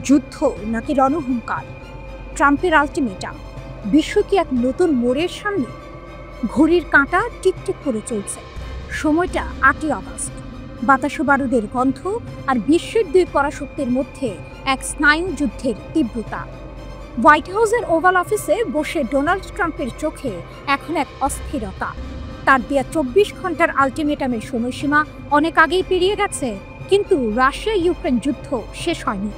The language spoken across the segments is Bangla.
যুদ্ধ নাকি রণহুঙ্কার? ট্রাম্পের আলটিমেটাম, বিশ্ব কি এক নতুন মোড়ের সামনে? ঘড়ির কাঁটা টিকটিক করে চলছে। সময়টা ৮ই আগস্ট। বাতাসে বারুদের গন্ধ আর বিশ্বের দুই পরাশক্তির মধ্যে এক স্নায়ু যুদ্ধের তীব্রতা। হোয়াইট হাউসের ওভাল অফিসে বসে ডোনাল্ড ট্রাম্পের চোখে এখন এক অস্থিরতা। তার দেয়া ২৪ ঘন্টার আলটিমেটামের সময়সীমা অনেক আগেই পেরিয়ে গেছে, কিন্তু রাশিয়া ইউক্রেন যুদ্ধ শেষ হয়নি।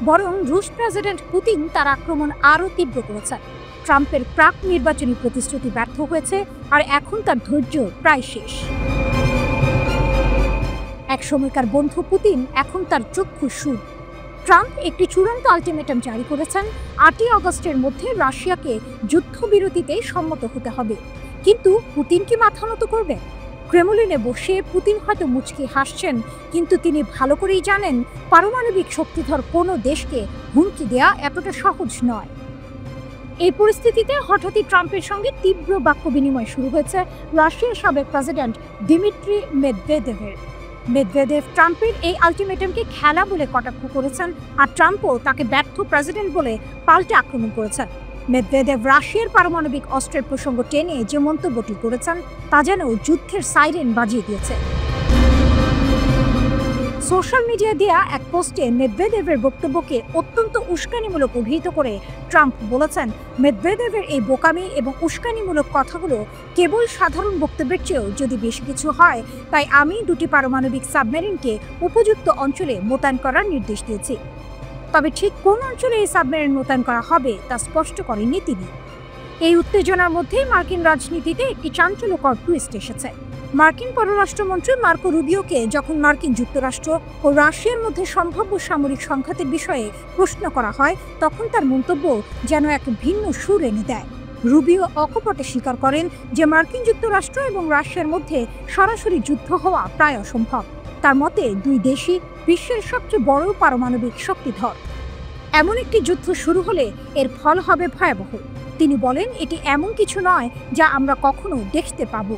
বরং রুশ প্রেসিডেন্ট পুতিন তার আক্রমণ আরও তীব্র করেছেন। ট্রাম্পের প্রাক নির্বাচনী প্রতিশ্রুতি ব্যর্থ হয়েছে, আর এখন তার ধৈর্য প্রায় শেষ। এক সময়কার বন্ধু পুতিন এখন তার চক্ষু শুর। ট্রাম্প একটি চূড়ান্ত আলটিমেটাম জারি করেছেন, ৮ই আগস্টের মধ্যে রাশিয়াকে যুদ্ধবিরতিতে সম্মত হতে হবে। কিন্তু পুতিন কি মাথা নত করবে? ক্রেমলিনে বসে পুতিন হয়তো মুচকি হাসছেন, কিন্তু তিনি ভালো করেই জানেন পারমাণবিক শক্তিধর কোনো দেশকে হুমকি দেয়া এতটা সহজ নয়। এই পরিস্থিতিতে হঠাৎই ট্রাম্পের সঙ্গে তীব্র বাক্য বিনিময় শুরু হয়েছে রাশিয়ার সাবেক প্রেসিডেন্ট দিমিত্রি মেদভেদেভের। মেদভেদেভ ট্রাম্পের এই আলটিমেটামকে খেলা বলে কটাক্ষ করেছেন, আর ট্রাম্পও তাকে ব্যর্থ প্রেসিডেন্ট বলে পাল্টে আক্রমণ করেছেন। মেদভেদেভ রাশিয়ার পারমাণবিক অস্ত্রের প্রসঙ্গ টেনে যে মন্তব্যটি করেছেন তা যেন যুদ্ধের সাইরেন বাজিয়ে দিয়েছে। সোশ্যাল মিডিয়া দেয়া এক পোস্টে মেদভেদেভের বক্তব্যকে অত্যন্ত উস্কানিমূলক অভিহিত করে ট্রাম্প বলেছেন, মেদভেদেভের এই বোকামি এবং উস্কানিমূলক কথাগুলো কেবল সাধারণ বক্তব্যের চেয়েও যদি বেশি কিছু হয়, তাই আমি দুটি পারমাণবিক সাবমেরিনকে উপযুক্ত অঞ্চলে মোতায়েন করার নির্দেশ দিয়েছি। তবে ঠিক কোন অঞ্চলে এই সাবমেরিন মোতায়েন করা হবে তা স্পষ্ট করেননি তিনি। এই উত্তেজনার মধ্যে মার্কিন রাজনীতিতে একটি চাঞ্চল্যকর টুইস্ট এসেছে। মার্কিন পররাষ্ট্রমন্ত্রী মার্কো রুবিওকে যখন মার্কিন যুক্তরাষ্ট্র ও রাশিয়ার মধ্যে সম্ভাব্য সামরিক সংঘাতের বিষয়ে প্রশ্ন করা হয়, তখন তার মন্তব্য যেন এক ভিন্ন সুর এনে দেয়। রুবিও অকপটে স্বীকার করেন যে মার্কিন যুক্তরাষ্ট্র এবং রাশিয়ার মধ্যে সরাসরি যুদ্ধ হওয়া প্রায় অসম্ভব। তার মতে দুই দেশই বিশ্বের সবচেয়ে বড় পারমাণবিক শক্তিধর। এমন একটি যুদ্ধ শুরু হলে এর ফল হবে ভয়াবহ। তিনি বলেন, এটি এমন কিছু নয় যা আমরা কখনো দেখতে পাব।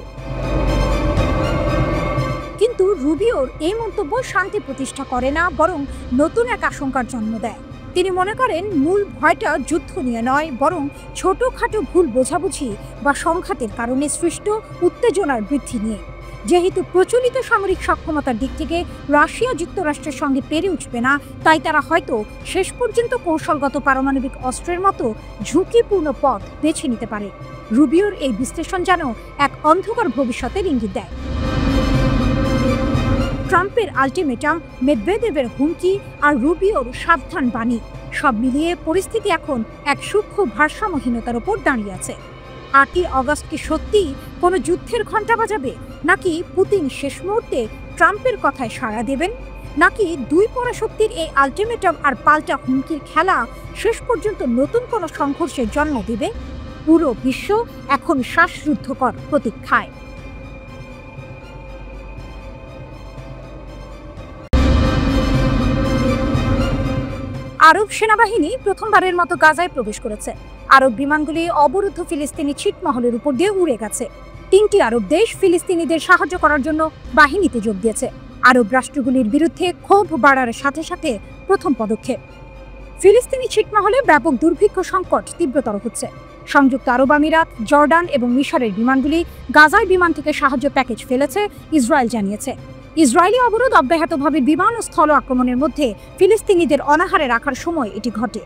কিন্তু রুবিওর এই মন্তব্য শান্তি প্রতিষ্ঠা করে না, বরং নতুন এক আশঙ্কার জন্ম দেয়। তিনি মনে করেন মূল ভয়টা যুদ্ধ নিয়ে নয়, বরং ছোটখাটো ভুল বোঝাবুঝি বা সংঘাতের কারণে সৃষ্ট উত্তেজনার বৃদ্ধি নিয়ে। যেহেতু প্রচলিত সামরিক সক্ষমতার দিক থেকে রাশিয়া যুক্তরাষ্ট্রের সঙ্গে পেরে উঠবে না, তাই তারা হয়তো শেষ পর্যন্ত কৌশলগত পারমাণবিক অস্ত্রের মতো ঝুঁকিপূর্ণ পথ বেছে নিতে পারে। রুবিওর এই বিশ্লেষণ যেন এক অন্ধকার ভবিষ্যতের ইঙ্গিত দেয়। ট্রাম্পের আলটিমেটাম, মেদভেদেভের হুমকি আর রুবিওর সাবধান বাণী, সব মিলিয়ে পরিস্থিতি এখন এক সূক্ষ্ম ভারসাম্যহীনতার উপর দাঁড়িয়ে আছে। ৮ই আগস্ট কি সত্যিই কোনো যুদ্ধের ঘণ্টা বাজাবে, নাকি পুতিন শেষ মুহূর্তে ট্রাম্পের কথায় সাড়া দেবেন, নাকি দুই পরাশক্তির এই আলটিমেটাম আর পাল্টা হুমকির খেলা শেষ পর্যন্ত নতুন কোনো সংঘর্ষের জন্ম দেবে? পুরো বিশ্ব এখন শ্বাসরুদ্ধকর প্রতীক্ষায়। আরব সেনাবাহিনী প্রথমবারের মতো গাজায় প্রবেশ করেছে। আরব বিমানগুলি অবরুদ্ধ ফিলিস্তিনি ছিটমহলের উপর দিয়ে উড়ে গেছে। ৩টি আরব দেশ ফিলিস্তিনিদের সাহায্য করার জন্য বাহিনীতে যোগ দিয়েছে। আরব রাষ্ট্রগুলির বিরুদ্ধে ক্ষোভ বাড়ার সাথে সাথে প্রথম পদক্ষেপ। ফিলিস্তিনি ছিটমহলে ব্যাপক দুর্ভিক্ষ সংকট তীব্রতর হচ্ছে। সংযুক্ত আরব আমিরাত, জর্ডান এবং মিশরের বিমানগুলি গাজায় বিমান থেকে সাহায্য প্যাকেজ ফেলেছে, ইসরায়েল জানিয়েছে। ইসরায়েলি অবরোধ অব্যাহতভাবে বিমান ও স্থল আক্রমণের মধ্যে ফিলিস্তিনিদের অনাহারে রাখার সময় এটি ঘটে।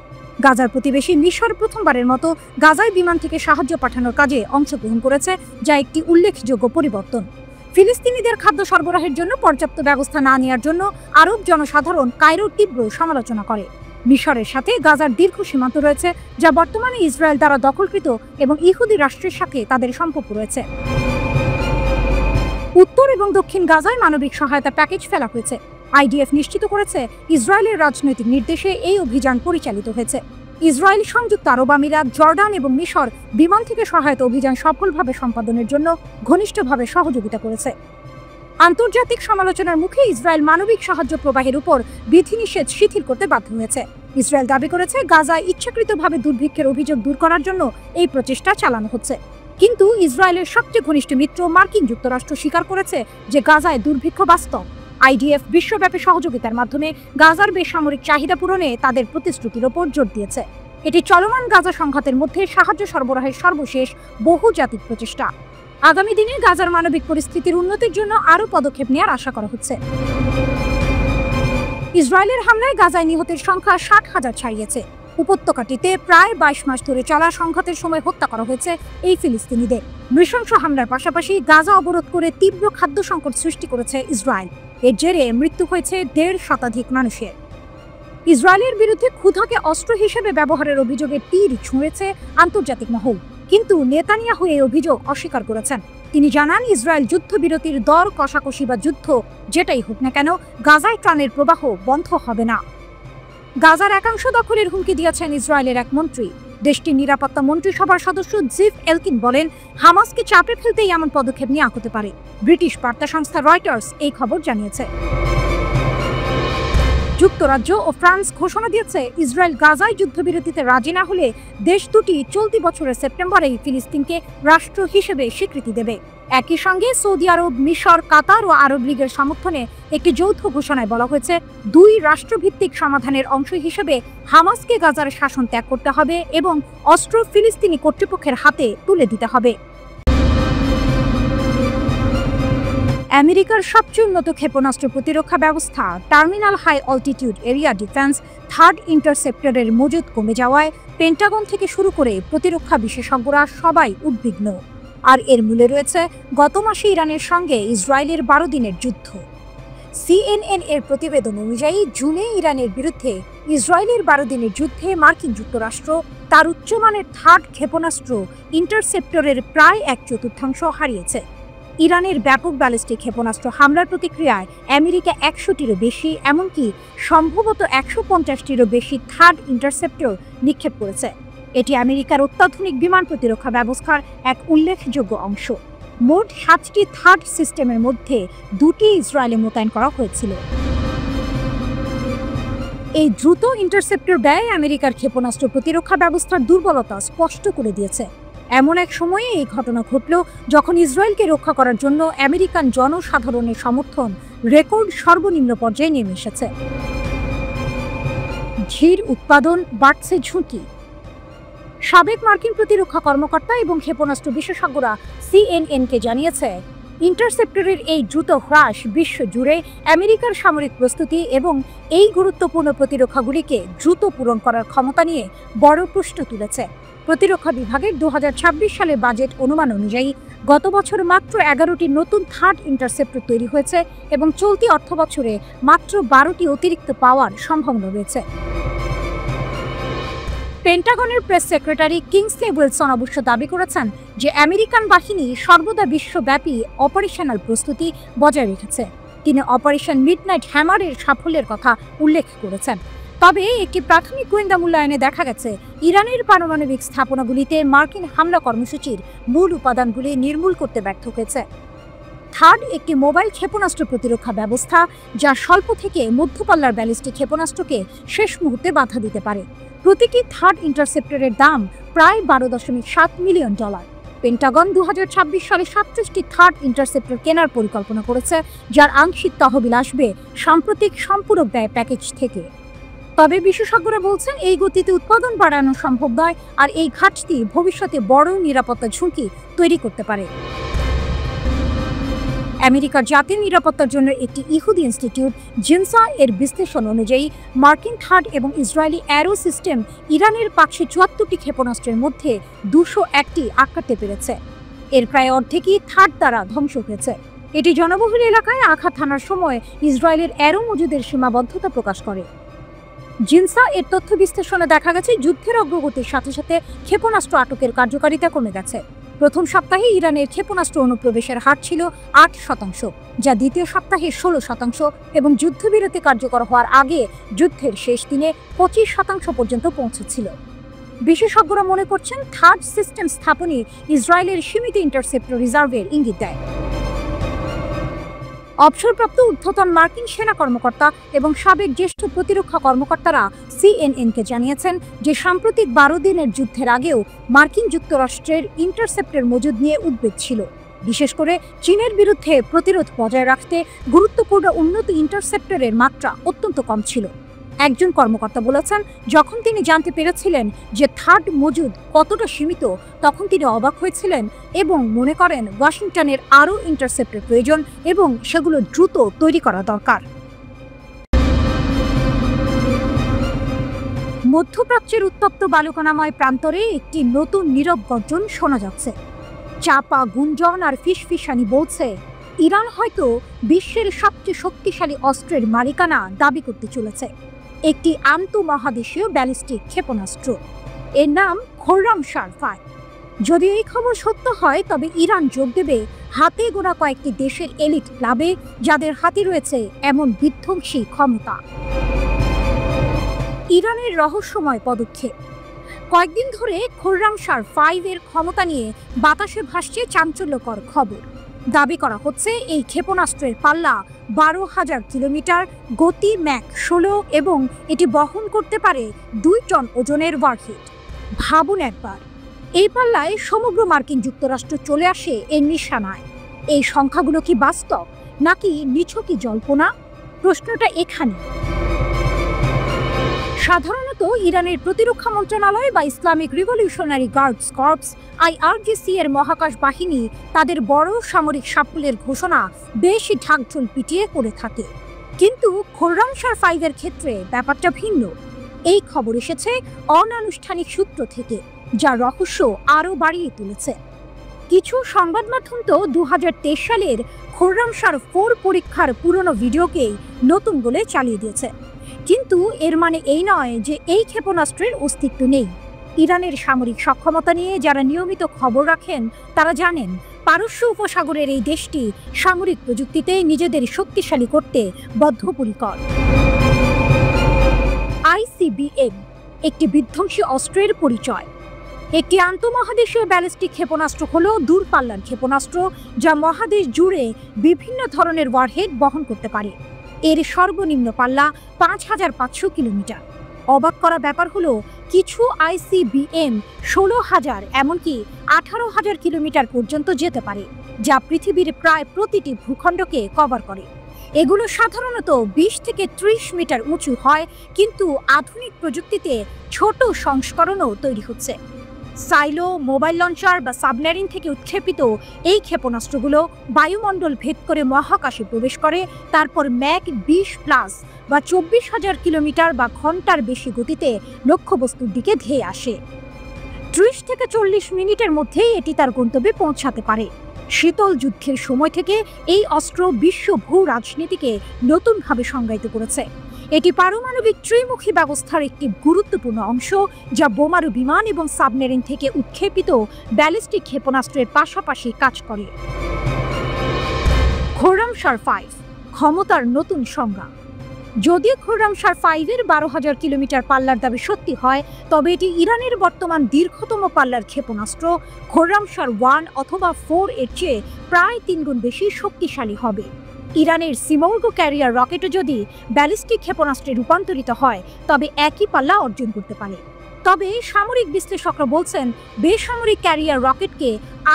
গাজার প্রতিবেশী মিশর প্রথমবারের মতো গাজায় বিমান থেকে সাহায্য পাঠানোর কাজে অংশগ্রহণ করেছে, যা একটি উল্লেখযোগ্য পরিবর্তন। ফিলিস্তিনিদের খাদ্য সরবরাহের জন্য পর্যাপ্ত ব্যবস্থা না নেওয়ার জন্য আরব জনসাধারণ কায়রোর তীব্র সমালোচনা করে। মিশরের সাথে গাজার দীর্ঘ সীমান্ত রয়েছে, যা বর্তমানে ইসরায়েল দ্বারা দখলকৃত এবং ইহুদি রাষ্ট্রের সাথে তাদের সম্পর্ক রয়েছে। উত্তর এবং দক্ষিণ গাজায় মানবিক সহায়তা প্যাকেজ ফেলা হয়েছে। আইডিএফ নিশ্চিত করেছে ইসরায়েলের রাজনৈতিক নির্দেশে এই অভিযান পরিচালিত হয়েছে। ইসরায়েল, সংযুক্ত আরব আমিরাত, জর্ডান এবং মিশর বিমান থেকে সহায়তা অভিযান সফলভাবে সম্পাদনের জন্য ঘনিষ্ঠভাবে সহযোগিতা করেছে। আন্তর্জাতিক সমালোচনার মুখে ইসরায়েল মানবিক সাহায্য প্রবাহের উপর বিধিনিষেধ শিথিল করতে বাধ্য হয়েছে। ইসরায়েল দাবি করেছে গাজায় ইচ্ছাকৃতভাবে দুর্ভিক্ষের অভিযোগ দূর করার জন্য এই প্রচেষ্টা চালানো হচ্ছে। কিন্তু ইসরায়েলের সবচেয়ে ঘনিষ্ঠ মিত্র মার্কিন যুক্তরাষ্ট্র স্বীকার করেছে যে গাজায় দুর্ভিক্ষ বাস্তব। আইডিএফ বিশ্বব্যাপী সহযোগিতার মাধ্যমে গাজার বেসামরিক চাহিদা পূরণে তাদের প্রতিশ্রুতির ওপর জোর দিয়েছে। এটি চলমান গাজা সংঘাতের মধ্যে সাহায্য সরবরাহের সর্বশেষ বহুজাতিক প্রচেষ্টা। আগামী দিনে গাজার মানবিক পরিস্থিতির উন্নতির জন্য আরও পদক্ষেপ নেওয়ার আশা করা হচ্ছে। ইসরায়েলের হামলায় গাজায় নিহতের সংখ্যা 60,000 ছাড়িয়েছে। উপত্যকাটিতে প্রায় 22 মাস ধরে চলা সংঘাতের সময় হত্যা করা হয়েছে এই ফিলিস্তিনিদের। নৃশংস হামলার পাশাপাশি গাজা অবরোধ করে তীব্র খাদ্য সংকট সৃষ্টি করেছে ইসরায়েল। এর জেরে মৃত্যু হয়েছে 1.5 শতাধিক মানুষের। ইসরায়েলের বিরুদ্ধে ক্ষুধাকে অস্ত্র হিসেবে ব্যবহারের অভিযোগে তীর ছুঁড়েছে আন্তর্জাতিক মহল, কিন্তু নেতানিয়াহু এই অভিযোগ অস্বীকার করেছেন। তিনি জানান, ইসরায়েল যুদ্ধবিরতির দর কষাকষি বা যুদ্ধ যেটাই হোক না কেন, গাজায় ত্রাণের প্রবাহ বন্ধ হবে না। গাজার একাংশ দখলের হুমকি দিয়েছেন ইসরায়েলের এক মন্ত্রী। দেশটির নিরাপত্তা মন্ত্রিসভার সদস্য জিফ এলকিন বলেন, হামাসকে চাপে ফেলতেই এমন পদক্ষেপ নেওয়া হতে পারে। ব্রিটিশ বার্তা সংস্থা রয়টার্স এই খবর জানিয়েছে। যুক্তরাজ্য ও ফ্রান্স ঘোষণা দিয়েছে, ইসরায়েল গাজায় যুদ্ধবিরতিতে রাজি না হলে দেশ দুটি চলতি বছরের সেপ্টেম্বরেই ফিলিস্তিনকে রাষ্ট্র হিসেবে স্বীকৃতি দেবে। একই সঙ্গে সৌদি আরব, মিশর, কাতার ও আরব লীগের সমর্থনে একটি যৌথ ঘোষণায় বলা হয়েছে, 2 রাষ্ট্রভিত্তিক সমাধানের অংশ হিসেবে হামাসকে গাজার শাসন ত্যাগ করতে হবে এবং অস্ত্র ফিলিস্তিনি কর্তৃপক্ষের হাতে তুলে দিতে হবে। আমেরিকার সবচেয়ে উন্নত ক্ষেপণাস্ত্র প্রতিরক্ষা ব্যবস্থা terminal high altitude area defence third ইন্টারসেপ্টরের মজুদ কমে যাওয়ায় পেন্টাগন থেকে শুরু করে প্রতিরক্ষা বিশেষজ্ঞরা সবাই উদ্বিগ্ন। আর এর মূলে রয়েছে গত মাসে ইরানের সঙ্গে ইসরায়েলের 12 দিনের যুদ্ধ। CNN এর প্রতিবেদন অনুযায়ী জুনে ইরানের বিরুদ্ধে ইসরায়েলের 12 দিনের যুদ্ধে মার্কিন যুক্তরাষ্ট্র তার উচ্চমানের থার্ড ক্ষেপণাস্ত্র ইন্টারসেপ্টরের প্রায় 1/4 হারিয়েছে। ইরানের ব্যাপক ব্যালিস্টিক ক্ষেপণাস্ত্র হামলার প্রতিক্রিয়ায় আমেরিকা 100টিরও বেশি, এমনকি সম্ভবত 150টিরও বেশি থার্ড ইন্টারসেপ্টর নিক্ষেপ করেছে। এটি আমেরিকার অত্যাধুনিক বিমান প্রতিরক্ষা ব্যবস্থার এক উল্লেখযোগ্য অংশ। মোট 7টি থার্ড সিস্টেমের মধ্যে 2টি ইসরায়েলে মোতায়েন করা হয়েছিল। এই দ্রুত ইন্টারসেপ্টর ব্যয় আমেরিকার ক্ষেপণাস্ত্র প্রতিরক্ষা ব্যবস্থার দুর্বলতা স্পষ্ট করে দিয়েছে। এমন এক সময়ে এই ঘটনা ঘটল যখন ইসরায়েলকে রক্ষা করার জন্য আমেরিকান জনসাধারণের সমর্থন রেকর্ড সর্বনিম্ন পর্যায়ে নেমে এসেছে। ঝির উৎপাদন, বাড়ছে ঝুঁকি। সাবেক মার্কিন প্রতিরক্ষা কর্মকর্তা এবং ক্ষেপণাস্ত্র বিশেষজ্ঞরা CNN-কে জানিয়েছে, ইন্টারসেপ্টরের এই দ্রুত হ্রাস বিশ্ব জুড়ে আমেরিকার সামরিক প্রস্তুতি এবং এই গুরুত্বপূর্ণ প্রতিরক্ষাগুলিকে দ্রুত পূরণ করার ক্ষমতা নিয়ে বড় প্রশ্ন তুলেছে। প্রতিরক্ষা বিভাগের 2026 সালের বাজেট অনুমান অনুযায়ী গত বছর মাত্র 11টি নতুন থার্ড ইন্টারসেপ্টর তৈরি হয়েছে এবং চলতি অর্থবছরে মাত্র 12টি অতিরিক্ত পাওয়ার সম্ভাবনা রয়েছে। পেন্টাগনের প্রেস সেক্রেটারি কিংসলি উইলসন অবশ্য দাবি করেছেন যে আমেরিকান বাহিনী সর্বদা বিশ্বব্যাপী অপারেশনাল প্রস্তুতি বজায় রেখেছে। তিনি অপারেশন মিডনাইট হ্যামারের সাফল্যের কথা উল্লেখ করেছেন। তবে একটি প্রাথমিক গোয়েন্দা মূল্যায়নে দেখা গেছে, ইরানের পারমাণবিক স্থাপনাগুলিতে মার্কিন হামলা কর্মসূচির মূল উপাদানগুলি নির্মূল করতে ব্যর্থ হয়েছে। থার্ড একটি মোবাইল ক্ষেপণাস্ত্র প্রতিরক্ষা ব্যবস্থা যা স্বল্প থেকে মধ্যপাল্লার ব্যালিস্টিক ক্ষেপণাস্ত্রকে শেষ মুহূর্তে বাধা দিতে পারে। প্রতিটি থার্ড ইন্টারসেপ্টরের দাম প্রায় $12.7 মিলিয়ন। পেন্টাগন 2026 সালে 37টি থার্ড ইন্টারসেপ্টর কেনার পরিকল্পনা করেছে, যার আংশিক তহবিল আসবে সাম্প্রতিক সম্পূরক ব্যয় প্যাকেজ থেকে। তবে বিশেষজ্ঞরা বলছেন, এই গতিতে উৎপাদন বাড়ানো সম্ভব নয়, আর এই ঘাটতি ভবিষ্যতে বড় নিরাপত্তা ঝুঁকি তৈরি করতে পারে। আমেরিকার জাতীয় নিরাপত্তার জন্য একটি ইহুদি ইনস্টিটিউট জিনসা এর বিশ্লেষণ অনুযায়ী মার্কিন থার্ড এবং ইসরায়েলি অ্যারো সিস্টেম ইরানের 574টি ক্ষেপণাস্ত্রের মধ্যে 201টি আটকাতে পেরেছে। এর প্রায় অর্ধেকই থার্ড দ্বারা ধ্বংস হয়েছে। এটি জনবহুল এলাকায় আঘাত হানার সময় ইসরায়েলের অ্যারো মজুদের সীমাবদ্ধতা প্রকাশ করে। জিনসা এর তথ্য বিশ্লেষণে দেখা গেছে, যুদ্ধের অগ্রগতির সাথে সাথে ক্ষেপণাস্ত্র আটকের কার্যকারিতা কমে গেছে। প্রথম সপ্তাহে ইরানের ক্ষেপণাস্ত্র অনুপ্রবেশের হার ছিল 8%, যা দ্বিতীয় সপ্তাহে 16% এবং যুদ্ধবিরতি কার্যকর হওয়ার আগে যুদ্ধের শেষ দিনে 25% পর্যন্ত পৌঁছেছিল। বিশেষজ্ঞরা মনে করছেন, থার্ড সিস্টেম স্থাপনই ইসরায়েলের সীমিত ইন্টারসেপ্টর রিজার্ভের ইঙ্গিত দেয়। অবসরপ্রাপ্ত ঊর্ধ্বতন মার্কিন সেনা কর্মকর্তা এবং সাবেক জ্যেষ্ঠ প্রতিরক্ষা কর্মকর্তারা CNN-কে জানিয়েছেন যে সাম্প্রতিক 12 দিনের যুদ্ধের আগেও মার্কিন যুক্তরাষ্ট্রের ইন্টারসেপ্টর মজুদ নিয়ে উদ্বেগ ছিল। বিশেষ করে চীনের বিরুদ্ধে প্রতিরোধ বজায় রাখতে গুরুত্বপূর্ণ উন্নত ইন্টারসেপ্টরের মাত্রা অত্যন্ত কম ছিল। একজন কর্মকর্তা বলেছেন, যখন তিনি জানতে পেরেছিলেন যে থার্ড মজুদ কতটা সীমিত, তখন তিনি অবাক হয়েছিলেন এবং মনে করেন ওয়াশিংটনের আরও ইন্টারসেপ্টের প্রয়োজন এবং সেগুলো দ্রুত তৈরি করা দরকার। মধ্যপ্রাচ্যের উত্তপ্ত বালুকণাময় প্রান্তরে একটি নতুন নীরব গর্জন শোনা যাচ্ছে। চাপা গুঞ্জন আর ফিসফিসানি বলছে, ইরান হয়তো বিশ্বের সবচেয়ে শক্তিশালী অস্ত্রের মালিকানা দাবি করতে চলেছে, একটি আন্তঃমহাদেশীয় ব্যালিস্টিক ক্ষেপণাস্ত্র। এর নাম খোররামশার-5। যদি এই খবর সত্য হয়, তবে ইরান যোগ দেবে হাতে গোনা কয়েকটি দেশের এলিট ক্লাবে, যাদের হাতে রয়েছে এমন বিধ্বংসী ক্ষমতা। ইরানের রহস্যময় পদক্ষেপ। কয়েকদিন ধরে খোররামশার-5 এর ক্ষমতা নিয়ে বাতাসে ভাসছে চাঞ্চল্যকর খবর। দাবি করা হচ্ছে এই ক্ষেপণাস্ত্রের পাল্লা 12,000 কিলোমিটার, গতি ম্যাক 16 এবং এটি বহন করতে পারে 2 টন ওজনের ওয়ারহেড। ভাবুন একবার, এই পাল্লায় সমগ্র মার্কিন যুক্তরাষ্ট্র চলে আসে এর নিশানায়। এই সংখ্যাগুলো কি বাস্তব নাকি নিছকই জল্পনা? প্রশ্নটা এখানে। সাধারণত ইরানের প্রতিরক্ষা মন্ত্রণালয় বা Islamic revolutionary guards corps IRGC এর মহাকাশ বাহিনী তাদের বড় সামরিক সাফল্যের ঘোষণা বেশি ঢাকঢোল পিটিয়ে করে থাকে। কিন্তু খোররামশার-5 এর ক্ষেত্রে ব্যাপারটা ভিন্ন। এই খবর এসেছে অনানুষ্ঠানিক সূত্র থেকে, যা রহস্য আরও বাড়িয়ে তুলেছে। কিছু সংবাদ মাধ্যম তো 2023 সালের খোররামশার-4 পরীক্ষার পুরনো ভিডিওকেই নতুন বলে চালিয়ে দিয়েছে। কিন্তু এর মানে এই নয় যে এই ক্ষেপণাস্ত্রের অস্তিত্ব নেই। ইরানের সামরিক সক্ষমতা নিয়ে যারা নিয়মিত খবর রাখেন তারা জানেন, পারস্য উপসাগরের এই দেশটি সামরিক প্রযুক্তিতে নিজেদের শক্তিশালী করতে বদ্ধপরিকর। ICBM একটি বিধ্বংসী অস্ত্রের পরিচয়। একটি আন্তঃমহাদেশীয় ব্যালিস্টিক ক্ষেপণাস্ত্র হলো দূরপাল্লার ক্ষেপণাস্ত্র, যা মহাদেশ জুড়ে বিভিন্ন ধরনের ওয়ারহেড বহন করতে পারে। এর সর্বনিম্ন পাল্লা 5,500 কিলোমিটার। অবাক করা ব্যাপার হলো, কিছু ICBM 16,000 এমনকি 18,000 কিলোমিটার পর্যন্ত যেতে পারে, যা পৃথিবীর প্রায় প্রতিটি ভূখণ্ডকে কভার করে। এগুলো সাধারণত 20 থেকে 30 মিটার উঁচু হয়, কিন্তু আধুনিক প্রযুক্তিতে ছোট সংস্করণও তৈরি হচ্ছে। সাইলো, মোবাইল লঞ্চার বা সাবমেরিন থেকে উৎক্ষেপিত এই ক্ষেপণাস্ত্রগুলো বায়ুমণ্ডল ভেদ করে মহাকাশে প্রবেশ করে, তারপর ম্যাক 20+ বা 24,000 কিলোমিটার বা ঘন্টার বেশি গতিতে লক্ষ্যবস্তুর দিকে ধেয়ে আসে। 30 থেকে 40 মিনিটের মধ্যেই এটি তার গন্তব্যে পৌঁছাতে পারে। শীতল যুদ্ধের সময় থেকে এই অস্ত্র বিশ্ব ভূ রাজনীতিকে নতুনভাবে সংজ্ঞায়িত করেছে। এটি পারমাণবিক ত্রিমুখী ব্যবস্থার একটি গুরুত্বপূর্ণ অংশ, যা বোমারু বিমান এবং সাবমেরিন থেকে উৎক্ষেপিত ব্যালিস্টিক ক্ষেপণাস্ত্রের পাশাপাশি কাজ করে। খোররামশার-5 ক্ষমতার নতুন সংজ্ঞা। যদিও খোররামশার-5 এর 12,000 কিলোমিটার পাল্লার দাবি সত্যি হয়, তবে এটি ইরানের বর্তমান দীর্ঘতম পাল্লার ক্ষেপণাস্ত্র। খোররামশার-1 অথবা 4 এর চেয়ে প্রায় 3 গুণ বেশি শক্তিশালী হবে। ইরানের সিমর্গো ক্যারিয়ার রকেটও যদি ব্যালিস্টিক ক্ষেপণাস্ত্রে রূপান্তরিত হয়, তবে একই পাল্লা অর্জন করতে পারে। তবে সামরিক বিশ্লেষকরা বলছেন, বেসামরিক ক্যারিয়ার রকেটকে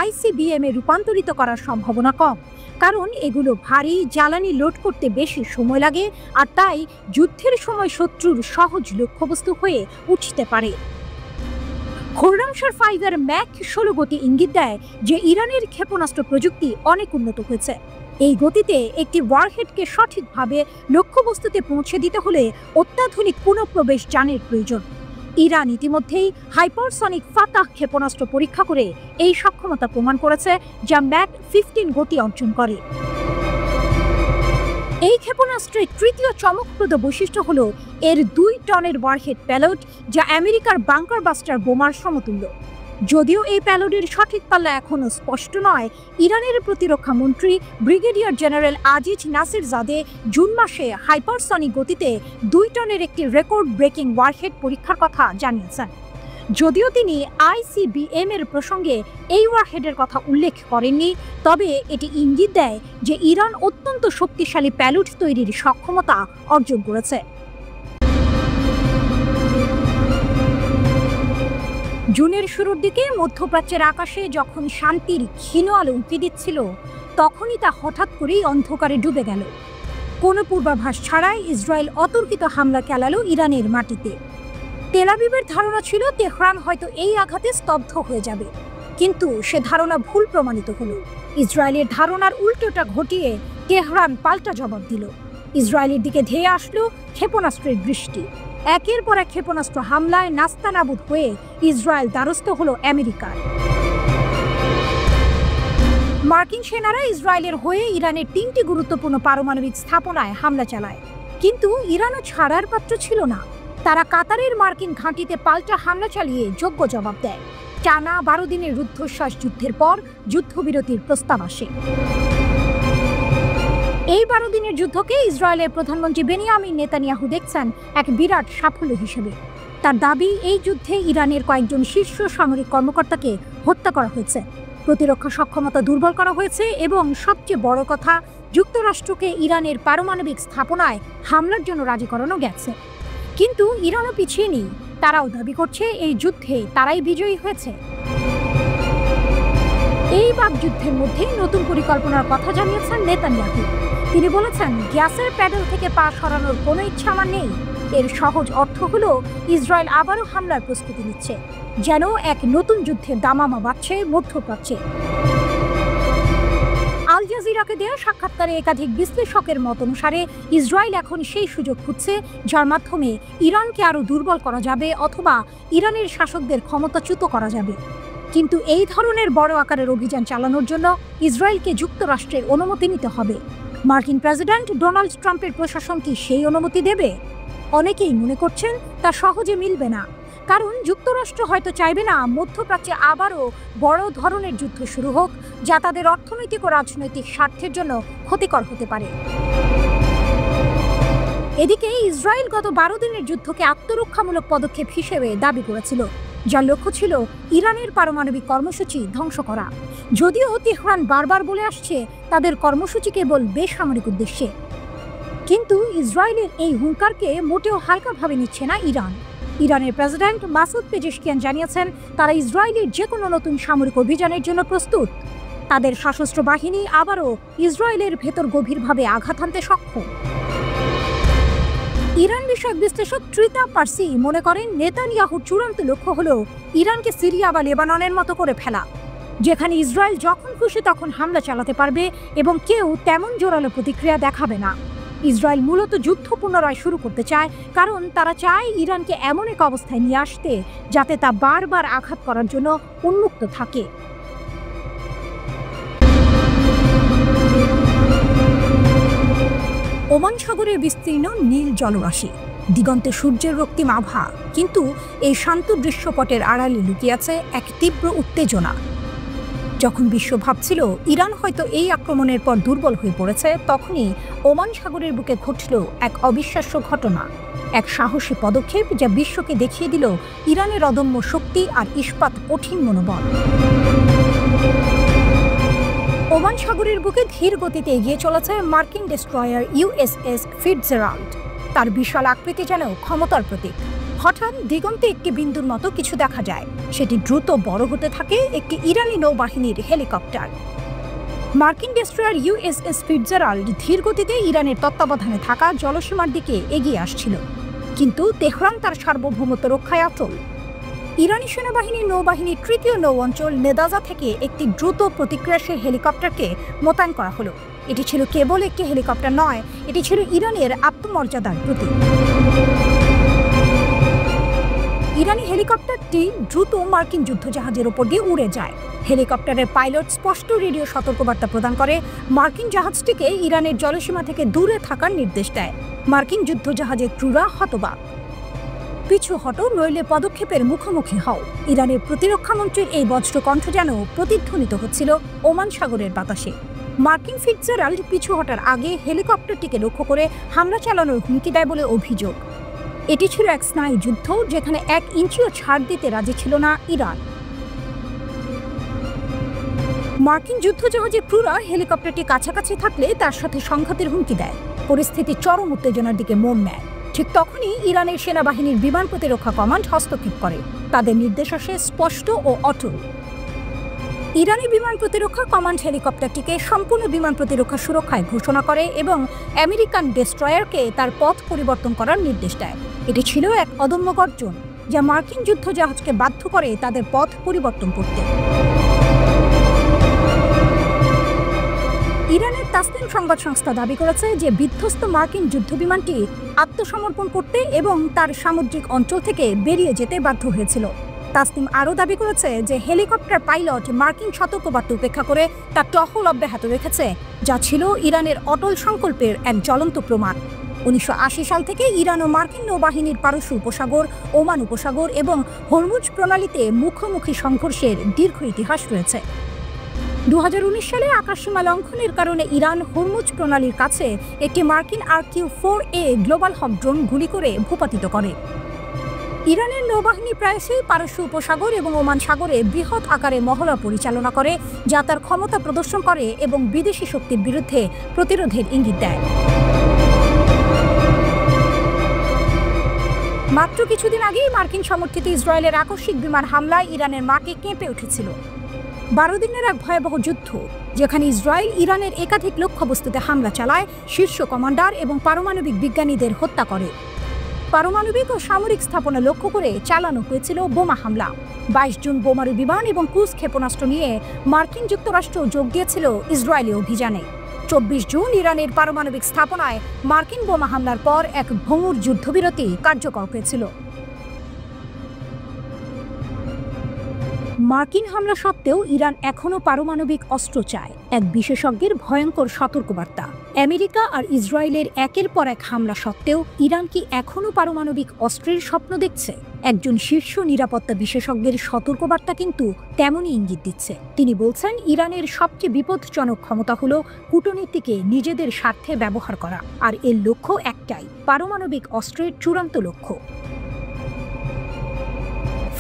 ICBM এ রূপান্তরিত করার সম্ভাবনা কম, কারণ এগুলো ভারী, জ্বালানি লোড করতে বেশি সময় লাগে, আর তাই যুদ্ধের সময় শত্রুর সহজ লক্ষ্যবস্তু হয়ে উঠতে পারে। খোররামশার-5 এর ম্যাক 16 গতি ইঙ্গিত দেয় যে ইরানের ক্ষেপণাস্ত্র প্রযুক্তি অনেক উন্নত হয়েছে। এই গতিতে একটি ওয়ারহেডকে সঠিকভাবে লক্ষ্যবস্তুতে পৌঁছে দিতে হলে অত্যাধুনিক পুনঃপ্রবেশ যানের প্রয়োজন। ইরান ইতিমধ্যেই হাইপারসনিক ফাতাহ ক্ষেপণাস্ত্র পরীক্ষা করে এই সক্ষমতা প্রমাণ করেছে, যা ম্যাক 15 গতি অর্জন করে। এই ক্ষেপণাস্ত্রের তৃতীয় চমকপ্রদ বৈশিষ্ট্য হলো এর 2 টনের ওয়ারহেড প্যালোড, যা আমেরিকার বাংকার বাস্টার বোমার সমতুল্য। যদিও এই প্যালোডের সঠিক পাল্লা এখনও স্পষ্ট নয়, ইরানের প্রতিরক্ষা মন্ত্রী ব্রিগেডিয়ার জেনারেল আজিজ নাসিরজাদে জুন মাসে হাইপারসনিক গতিতে 2 টনের একটি রেকর্ড ব্রেকিং ওয়ারহেড পরীক্ষার কথা জানিয়েছেন। যদিও তিনি ICBM এর প্রসঙ্গে এই ওয়ারহেডের কথা উল্লেখ করেননি, তবে এটি ইঙ্গিত দেয় যে ইরান অত্যন্ত শক্তিশালী প্যালোড তৈরির সক্ষমতা অর্জন করেছে। জুনের শুরুর দিকে মধ্যপ্রাচ্যের আকাশে যখন শান্তির ক্ষীণ আলো উঁকি দিচ্ছিল, তখনই তা হঠাৎ করেই অন্ধকারে ডুবে গেল। কোনো পূর্বাভাস ছাড়াই ইসরায়েল অতর্কিত হামলা চালালো ইরানের মাটিতে। তেল আবিবের ধারণা ছিল তেহরান হয়তো এই আঘাতে স্তব্ধ হয়ে যাবে, কিন্তু সে ধারণা ভুল প্রমাণিত হলো। ইসরায়েলের ধারণার উল্টোটা ঘটিয়ে তেহরান পাল্টা জবাব দিল। ইসরায়েলের দিকে ধেয়ে আসলো ক্ষেপণাস্ত্রের বৃষ্টি। একের পর এক ক্ষেপণাস্ত্র হামলায় নাস্তানাবুদ হয়ে ইসরায়েল দ্বারস্থ হলো আমেরিকার। মার্কিন সেনারা ইসরায়েলের হয়ে ইরানের 3টি গুরুত্বপূর্ণ পারমাণবিক স্থাপনায় হামলা চালায়, কিন্তু ইরানও ছাড়ার পাত্র ছিল না। তারা কাতারের মার্কিন ঘাঁটিতে পাল্টা হামলা চালিয়ে যোগ্য জবাব দেয়। টানা 12 দিনের রুদ্ধশ্বাস যুদ্ধের পর যুদ্ধবিরতির প্রস্তাব আসে। এই 12 দিনের যুদ্ধকে ইসরায়েলের প্রধানমন্ত্রী বেনিয়ামিন নেতানিয়াহু দেখছেন এক বিরাট সাফল্য হিসেবে। তার দাবি, এই যুদ্ধে ইরানের কয়েকজন শীর্ষ সামরিক কর্মকর্তাকে হত্যা করা হয়েছে, প্রতিরক্ষা সক্ষমতা দুর্বল করা হয়েছে এবং সবচেয়ে বড় কথা, যুক্তরাষ্ট্রকে ইরানের পারমাণবিক স্থাপনায় হামলার জন্য রাজি করানো গেছে। কিন্তু ইরানও পিছিয়ে নেই, তারাও দাবি করছে এই যুদ্ধে তারাই বিজয়ী হয়েছে। এই বাকযুদ্ধের মধ্যে নতুন পরিকল্পনার কথা জানিয়েছেন নেতানিয়াহু। তিনি বলেছেন, গ্যাসের প্যাডেল থেকে পা সরানোর কোনো ইচ্ছা আমার নেই। এর সহজ অর্থ হলো ইসরায়েল আবারও হামলার প্রস্তুতি নিচ্ছে, যেন এক নতুন যুদ্ধের দামামা বাজছে মধ্যপ্রাচ্যে। আল জাজিরাকে দেওয়া সাক্ষাৎকারে একাধিক বিশ্লেষকের মত অনুসারে ইসরায়েল এখন সেই সুযোগ খুঁজছে যার মাধ্যমে ইরানকে আরও দুর্বল করা যাবে অথবা ইরানের শাসকদের ক্ষমতাচ্যুত করা যাবে। কিন্তু এই ধরনের বড় আকারের অভিযান চালানোর জন্য ইসরায়েলকে যুক্তরাষ্ট্রের অনুমতি নিতে হবে। মার্কিন প্রেসিডেন্ট ডোনাল্ড ট্রাম্পের প্রশাসন কি সেই অনুমতি দেবে? অনেকেই মনে করছেন তা সহজে মিলবে না, কারণ যুক্তরাষ্ট্র হয়তো চাইবে না মধ্যপ্রাচ্যে আবারও বড় ধরনের যুদ্ধ শুরু হোক, যা তাদের অর্থনৈতিক ও রাজনৈতিক স্বার্থের জন্য ক্ষতিকর হতে পারে। এদিকে ইসরায়েল গত 12 দিনের যুদ্ধকে আত্মরক্ষামূলক পদক্ষেপ হিসেবে দাবি করেছিল, যার লক্ষ্য ছিল ইরানের পারমাণবিক কর্মসূচি ধ্বংস করা। যদিও তেহরান বারবার বলে আসছে তাদের কর্মসূচি কেবল বেসামরিক উদ্দেশ্যে, কিন্তু ইসরায়েলের এই হুঙ্কারকে মোটেও হালকাভাবে নিচ্ছে না ইরান। ইরানের প্রেসিডেন্ট মাসুদ পেজেশকিয়ান জানিয়েছেন, তারা ইসরায়েলের যে কোনো নতুন সামরিক অভিযানের জন্য প্রস্তুত। তাদের সশস্ত্র বাহিনী আবারও ইসরায়েলের ভেতর গভীরভাবে আঘাত হানতে সক্ষম। ইরান বিষয়ক বিশ্লেষক ট্রিতা পার্সি মনে করেন, নেতানিয়াহুর চূড়ান্ত লক্ষ্য হলো ইরানকে সিরিয়া বা লেবাননের মতো করে ফেলা, যেখানে ইসরায়েল যখন খুশি তখন হামলা চালাতে পারবে এবং কেউ তেমন জোরালো প্রতিক্রিয়া দেখাবে না। ইসরায়েল মূলত যুদ্ধ পুনরায় শুরু করতে চায়, কারণ তারা চায় ইরানকে এমন এক অবস্থায় নিয়ে আসতে যাতে তা বারবার আঘাত করার জন্য উন্মুক্ত থাকে। ওমান সাগরের বিস্তীর্ণ নীল জলরাশি, দিগন্তে সূর্যের রক্তিম আভা, কিন্তু এই শান্ত দৃশ্যপটের আড়ালে লুকিয়ে আছে এক তীব্র উত্তেজনা। যখন বিশ্ব ভাবছিল ইরান হয়তো এই আক্রমণের পর দুর্বল হয়ে পড়েছে, তখনই ওমান সাগরের বুকে ঘটল এক অবিশ্বাস্য ঘটনা, এক সাহসী পদক্ষেপ যা বিশ্বকে দেখিয়ে দিল ইরানের অদম্য শক্তি আর ইস্পাত কঠিন মনোবল। ওমান সাগরের বুকে ধীর গতিতে এগিয়ে চলেছে মার্কিন ডেস্ট্রয়ার ইউএসএস ফিটজেরাল্ড। তার বিশাল আকৃতি যেন ক্ষমতার প্রতীক। হঠাৎ দিগন্তে একটি বিন্দুর মতো কিছু দেখা যায়, সেটি দ্রুত বড় হতে থাকে একটি ইরানি নৌবাহিনীর হেলিকপ্টার। মার্কিন ডেস্ট্রয়ার ইউএসএস ফিটজেরাল্ড ধীর গতিতে ইরানের তত্ত্বাবধানে থাকা জলসীমার দিকে এগিয়ে আসছিল, কিন্তু তেহরান তার সার্বভৌমত্ব রক্ষায় অটল। ইরানি সেনাবাহিনীর নৌবাহিনীর ৩য় নৌ অঞ্চল নেদাজা থেকে একটি দ্রুত প্রতিক্রিয়াশীল হেলিকপ্টারকে মোতায়েন করা হলো। এটি ছিল কেবল একটি হেলিকপ্টার নয়, এটি ছিল ইরানের আত্মমর্যাদার প্রতীক। ইরানি হেলিকপ্টারটি দ্রুত মার্কিন যুদ্ধজাহাজের ওপর দিয়ে উড়ে যায়। হেলিকপ্টারের পাইলট স্পষ্ট রেডিও সতর্কবার্তা প্রদান করে, মার্কিন জাহাজটিকে ইরানের জলসীমা থেকে দূরে থাকার নির্দেশ দেয়। মার্কিন যুদ্ধজাহাজের ক্রুরা হতবাক। পিছু হটো, নইলে পদক্ষেপের মুখোমুখি হও। ইরানের প্রতিরক্ষা মন্ত্রীর এই বজ্র কণ্ঠ যেন প্রতিধ্বনিত হচ্ছিল ওমান সাগরের বাতাসে। মার্কিন ফিটজেরাল্ড পিছু হটার আগে হেলিকপ্টারটিকে লক্ষ্য করে হামলা চালানোর হুমকি দেয় বলে অভিযোগ। এটি ছিল এক স্নায়ু যুদ্ধ, যেখানে 1 ইঞ্চিও ছাড় দিতে রাজি ছিল না ইরান। মার্কিন যুদ্ধজাহাজের ক্রুরা হেলিকপ্টারটি কাছাকাছি থাকলে তার সাথে সংঘাতের হুমকি দেয়। পরিস্থিতি চরম উত্তেজনার দিকে মোড় নেয়। ঠিক তখনই ইরানের সেনাবাহিনীর বিমান প্রতিরক্ষা কমান্ড হস্তক্ষেপ করে। তাদের নির্দেশ আসে স্পষ্ট ও অটল। ইরানি বিমান প্রতিরক্ষা কমান্ড হেলিকপ্টারটিকে সম্পূর্ণ বিমান প্রতিরক্ষা সুরক্ষায় ঘোষণা করে এবং আমেরিকান ডেস্ট্রয়ারকে তার পথ পরিবর্তন করার নির্দেশ দেয়। এটি ছিল এক অদম্য গর্জন যা মার্কিন যুদ্ধজাহাজকে বাধ্য করে তাদের পথ পরিবর্তন করতে। ইরানের তাসনিম সংবাদ সংস্থা দাবি করেছে যে বিধ্বস্ত মার্কিন যুদ্ধবিমানটি আত্মসমর্পণ করতে এবং তার সামুদ্রিক অঞ্চল থেকে বেরিয়ে যেতে বাধ্য হয়েছিল। তাসনিম আরও দাবি করেছে যে হেলিকপ্টার পাইলট মার্কিন সতর্কবার্তা উপেক্ষা করে তার টহল অব্যাহত রেখেছে, যা ছিল ইরানের অটল সংকল্পের এক জ্বলন্ত প্রমাণ। 1980 সাল থেকে ইরান ও মার্কিন নৌবাহিনীর পারস্য উপসাগর, ওমান উপসাগর এবং হরমুজ প্রণালীতে মুখোমুখি সংঘর্ষের দীর্ঘ ইতিহাস রয়েছে। 2019 সালে আকাশসীমা লঙ্ঘনের কারণে ইরান হরমুজ প্রণালীর কাছে একটি মার্কিন RQ-4A গ্লোবাল হক ড্রোন গুলি করে ভূপাতিত করে। ইরানের নৌবাহিনী প্রায়শই পারস্য উপসাগর এবং ওমান সাগরে বৃহৎ আকারে মহড়া পরিচালনা করে, যা তার ক্ষমতা প্রদর্শন করে এবং বিদেশি শক্তির বিরুদ্ধে প্রতিরোধের ইঙ্গিত দেয়। মাত্র কিছুদিন আগেই মার্কিন সমর্থিত ইসরায়েলের আকস্মিক বিমান হামলায় ইরানের মাটি কেঁপে উঠেছিল। 12 দিনের এক ভয়াবহ যুদ্ধ, যেখানে ইসরায়েল ইরানের একাধিক লক্ষ্যবস্তুতে হামলা চালায়, শীর্ষ কমান্ডার এবং পারমাণবিক বিজ্ঞানীদের হত্যা করে। পারমাণবিক ও সামরিক স্থাপনা লক্ষ্য করে চালানো হয়েছিল বোমা হামলা। 22 জুন বোমারু বিমান এবং ক্রুজ ক্ষেপণাস্ত্র নিয়ে মার্কিন যুক্তরাষ্ট্র যোগ দিয়েছিল ইসরায়েলি অভিযানে। 24 জুন ইরানের পারমাণবিক স্থাপনায় মার্কিন বোমা হামলার পর এক ভঙ্গুর যুদ্ধবিরতি কার্যকর হয়েছিল। মার্কিন হামলা সত্ত্বেও ইরান এখনও পারমাণবিক অস্ত্র চায়, এক বিশেষজ্ঞের ভয়ঙ্কর সতর্কবার্তা। আমেরিকা আর ইসরায়েলের একের পর এক হামলা সত্ত্বেও ইরান কি এখনও পারমাণবিক অস্ত্রের স্বপ্ন দেখছে? একজন শীর্ষ নিরাপত্তা বিশেষজ্ঞের সতর্কবার্তা কিন্তু তেমনই ইঙ্গিত দিচ্ছে। তিনি বলছেন, ইরানের সবচেয়ে বিপজ্জনক ক্ষমতা হলো কূটনীতিকে নিজেদের স্বার্থে ব্যবহার করা, আর এর লক্ষ্য একটাই, পারমাণবিক অস্ত্রের চূড়ান্ত লক্ষ্য।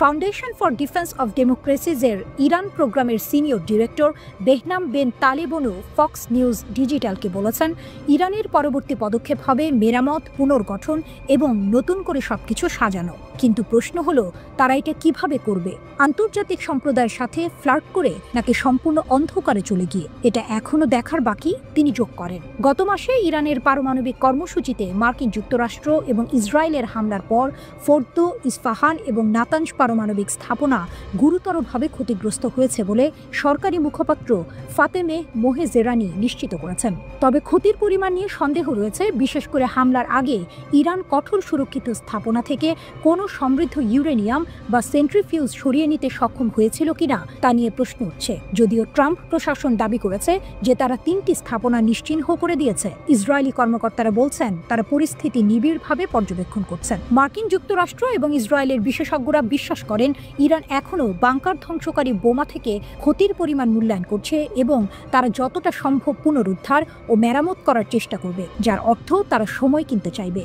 ফাউন্ডেশন ফর ডিফেন্স অফ ডেমোক্রেসিজের ইরান প্রোগ্রামের senior director Behnam Ben Taleblu Fox News ডিজিটালকে বলেছেন, ইরানের পরবর্তী পদক্ষেপ হবে মেরামত, পুনর্গঠন এবং নতুন করে সবকিছু সাজানো। কিন্তু প্রশ্ন হলো, তারা এটা কিভাবে করবে? আন্তর্জাতিক সম্প্রদায়ের সাথে ফ্লার্ট করে নাকি সম্পূর্ণ অন্ধকারে চলে গিয়ে? এটা এখনও দেখার বাকি, তিনি যোগ করেন। গত মাসে ইরানের পারমাণবিক কর্মসূচিতে মার্কিন যুক্তরাষ্ট্র এবং ইসরায়েলের হামলার পর ফোর্দো, ইস্পাহান এবং নাতাঞ্জ পারমাণবিক স্থাপনা গুরুতরভাবে ক্ষতিগ্রস্ত হয়েছে বলে সরকারি মুখপাত্র ফাতেমে মোহেজেরানি নিশ্চিত করেছেন। তবে ক্ষতির পরিমাণ নিয়ে সন্দেহ রয়েছে, বিশেষ করে হামলার আগে ইরান কঠোর সুরক্ষিত স্থাপনা থেকে কোনো সমৃদ্ধ ইউরেনিয়াম বা সেন্ট্রিফিউজ সরিয়ে নিতে সক্ষম হয়েছিল কিনা তা নিয়ে প্রশ্ন উঠছে। যদিও ট্রাম্প প্রশাসন দাবি করেছে যে তারা 3টি স্থাপনা নিশ্চিহ্ন করে দিয়েছে, ইসরায়েলি কর্মকর্তারা বলছেন তারা পরিস্থিতি নিবিড়ভাবে পর্যবেক্ষণ করছেন। মার্কিন যুক্তরাষ্ট্র এবং ইসরায়েলের বিশেষজ্ঞরা বিশ্বাস করেন ইরান এখনও বাংকার ধ্বংসকারী বোমা থেকে ক্ষতির পরিমাণ মূল্যায়ন করছে এবং তারা যতটা সম্ভব পুনরুদ্ধার ও মেরামত করার চেষ্টা করবে, যার অর্থ তারা সময় কিনতে চাইবে।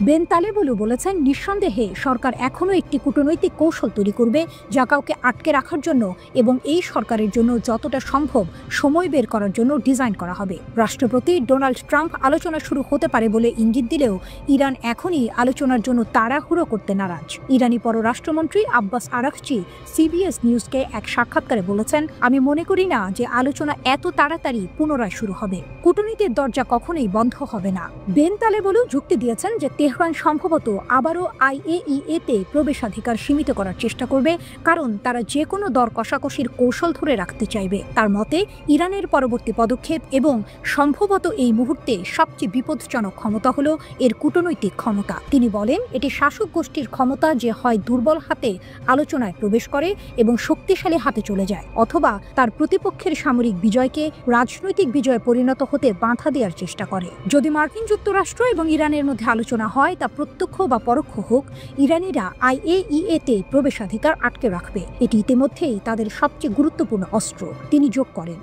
বেন তালেবনু বলেছেন, নিঃসন্দেহে সরকার এখনও একটি কূটনৈতিক কৌশল তৈরি করবে যা কাউকে আটকে রাখার জন্য এবং এই সরকারের জন্য যতটা সম্ভব সময় বের করার জন্য ডিজাইন করা হবে। রাষ্ট্রপতি ডোনাল্ড ট্রাম্প আলোচনা শুরু হতে পারে বলে ইঙ্গিত দিলেও ইরান এখনই আলোচনার জন্য তাড়াহুড়ো করতে নারাজ। ইরানি পররাষ্ট্রমন্ত্রী আব্বাস আরাকচি সিবিএস নিউজকে এক সাক্ষাৎকারে বলেছেন, আমি মনে করি না যে আলোচনা এত তাড়াতাড়ি পুনরায় শুরু হবে। কূটনীতির দরজা কখনোই বন্ধ হবে না। বেন তালেবনু যুক্তি দিয়েছেন যে তেহরান সম্ভবত আবারও IAEA-তে প্রবেশাধিকার সীমিত করার চেষ্টা করবে, কারণ তারা যে কোনো দর কষাকষির কৌশল ধরে রাখতে চাইবে। তার মতে, ইরানের পরবর্তী পদক্ষেপ এবং সম্ভবত এই মুহূর্তে সবচেয়ে বিপজ্জনক ক্ষমতা হলো এর কূটনৈতিক ক্ষমতা। তিনি বলেন, এটি শাসক গোষ্ঠীর ক্ষমতা যে হয় দুর্বল হাতে আলোচনায় প্রবেশ করে এবং শক্তিশালী হাতে চলে যায়, অথবা তার প্রতিপক্ষের সামরিক বিজয়কে রাজনৈতিক বিজয়ে পরিণত হতে বাধা দেওয়ার চেষ্টা করে। যদি মার্কিন যুক্তরাষ্ট্র এবং ইরানের মধ্যে আলোচনা হয়, তা প্রত্যক্ষ বা পরোক্ষ হোক, ইরানিরা IAEA-তে প্রবেশাধিকার আটকে রাখবে। এটি ইতিমধ্যেই তাদের সবচেয়ে গুরুত্বপূর্ণ অস্ত্র, তিনি যোগ করেন।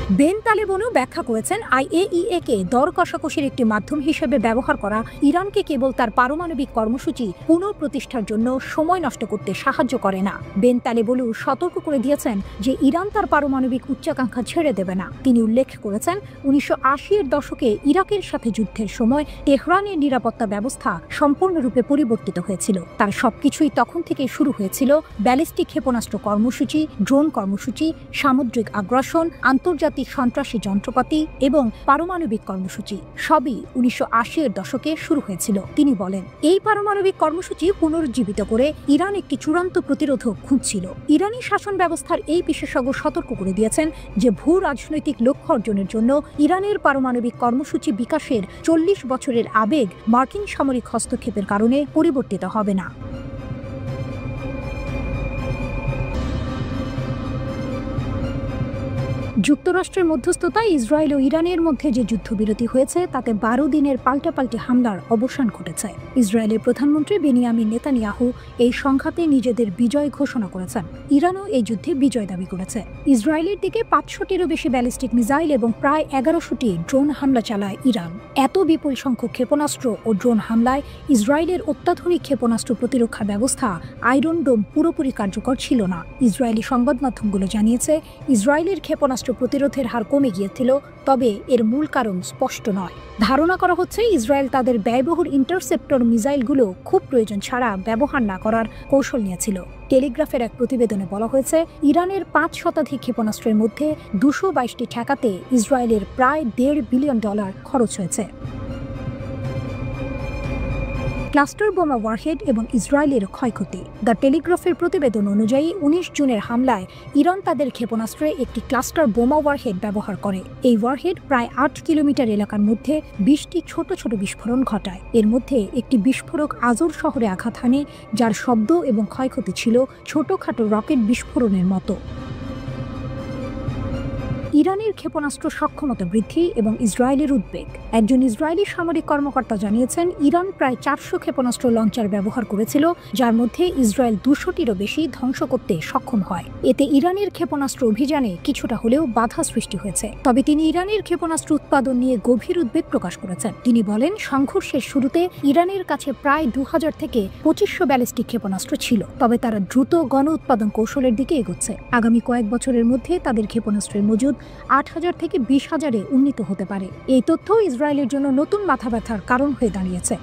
বেন তালেবানও ব্যাখ্যা করেছেন IAEA কে দর কষাকষির একটি মাধ্যম হিসেবে ব্যবহার করা ইরানকে কেবল তার পারমাণবিক কর্মসূচি পুনঃপ্রতিষ্ঠার জন্য সময় নষ্ট করতে সাহায্য করে না। বেন তালেবানও সতর্ক করে দিয়েছেন যে ইরান তার পারমাণবিক উচ্চাকাঙ্ক্ষা ছেড়ে দেবে না। তিনি উল্লেখ করেছেন 1980-এর দশকে ইরাকের সাথে যুদ্ধের সময় তেহরানের নিরাপত্তা ব্যবস্থা সম্পূর্ণরূপে পরিবর্তিত হয়েছিল। তার সবকিছুই তখন থেকে শুরু হয়েছিল ব্যালিস্টিক ক্ষেপণাস্ত্র কর্মসূচি, ড্রোন কর্মসূচি, সামুদ্রিক আগ্রাসন, আন্তর্জাতিক সন্ত্রাসী যন্ত্রপাতি এবং পারমাণবিক কর্মসূচি সবই 1980-এর দশকে শুরু হয়েছিল। তিনি বলেন, এই পারমাণবিক কর্মসূচি পুনরুজ্জীবিত করে ইরান একটি চূড়ান্ত প্রতিরোধক খুঁজছিল। ইরানি শাসন ব্যবস্থার এই বিশেষজ্ঞ সতর্ক করে দিয়েছেন যে ভূ রাজনৈতিক লক্ষ্য অর্জনের জন্য ইরানের পারমাণবিক কর্মসূচি বিকাশের 40 বছরের আবেগ মার্কিন সামরিক হস্তক্ষেপের কারণে পরিবর্তিত হবে না। যুক্তরাষ্ট্রের মধ্যস্থতায় ইসরায়েল ও ইরানের মধ্যে যে যুদ্ধবিরতি হয়েছে তাতে 12 দিনের পাল্টাপাল্টি হামলার অবসান ঘটেছে। ইসরায়েলের প্রধানমন্ত্রী বেনিয়ামিন নেতানিয়াহু এই সংঘাতে নিজেদের বিজয় ঘোষণা করেছেন। ইরানও এই যুদ্ধে বিজয় দাবি করেছে। ইসরায়েলের দিকে 500টিরও বেশি ব্যালিস্টিক মিসাইল এবং প্রায় 1100টি ড্রোন হামলা চালায় ইরান। এত বিপুল সংখ্যক ক্ষেপণাস্ত্র ও ড্রোন হামলায় ইসরায়েলের অত্যাধুনিক ক্ষেপণাস্ত্র প্রতিরক্ষা ব্যবস্থা আয়রন ডোম পুরোপুরি কার্যকর ছিল না। ইসরায়েলি সংবাদ মাধ্যমগুলো জানিয়েছে ইসরায়েলের ক্ষেপণাস্ত্র প্রতিরোধের হার কমে গিয়েছিল, তবে এর মূল কারণ স্পষ্ট নয়। ধারণা করা হচ্ছে ইসরায়েল তাদের ব্যয়বহুল ইন্টারসেপ্টর মিসাইলগুলো খুব প্রয়োজন ছাড়া ব্যবহার না করার কৌশল নিয়েছিল। টেলিগ্রাফের এক প্রতিবেদনে বলা হয়েছে ইরানের 5 শতাধিক ক্ষেপণাস্ত্রের মধ্যে 222টি ঠেকাতে ইসরায়েলের প্রায় $1.5 বিলিয়ন খরচ হয়েছে। ক্লাস্টার বোমা ওয়ারহেড এবং ইসরায়েলের ক্ষয়ক্ষতি। দ্য টেলিগ্রাফের প্রতিবেদন অনুযায়ী 19 জুনের হামলায় ইরান তাদের ক্ষেপণাস্ত্রে একটি ক্লাস্টার বোমা ওয়ারহেড ব্যবহার করে। এই ওয়ারহেড প্রায় 8 কিলোমিটার এলাকার মধ্যে 20টি ছোট ছোট বিস্ফোরণ ঘটায়। এর মধ্যে একটি বিস্ফোরক আজর শহরে আঘাত হানে, যার শব্দ এবং ক্ষয়ক্ষতি ছিল ছোটখাটো রকেট বিস্ফোরণের মতো। ইরানের ক্ষেপণাস্ত্র সক্ষমতা বৃদ্ধি এবং ইসরায়েলের উদ্বেগ। একজন ইসরায়েলি সামরিক কর্মকর্তা জানিয়েছেন ইরান প্রায় 400 ক্ষেপণাস্ত্র লঞ্চার ব্যবহার করেছিল, যার মধ্যে ইসরায়েল 200টিরও বেশি ধ্বংস করতে সক্ষম হয়। এতে ইরানের ক্ষেপণাস্ত্র অভিযানে কিছুটা হলেও বাধা সৃষ্টি হয়েছে। তবে তিনি ইরানের ক্ষেপণাস্ত্র উৎপাদন নিয়ে গভীর উদ্বেগ প্রকাশ করেছেন। তিনি বলেন, সংঘর্ষের শুরুতে ইরানের কাছে প্রায় 2000 থেকে 2500 ব্যালিস্টিক ক্ষেপণাস্ত্র ছিল, তবে তারা দ্রুত গণ উৎপাদন কৌশলের দিকে এগোচ্ছে। আগামী কয়েক বছরের মধ্যে তাদের ক্ষেপণাস্ত্রের মজুদ 8000 থেকে 20,000-এ উন্নীত হতে পারে। এই তথ্য ইসরায়েলের জন্য নতুন মাথা ব্যথার কারণ হয়ে দাঁড়িয়েছে।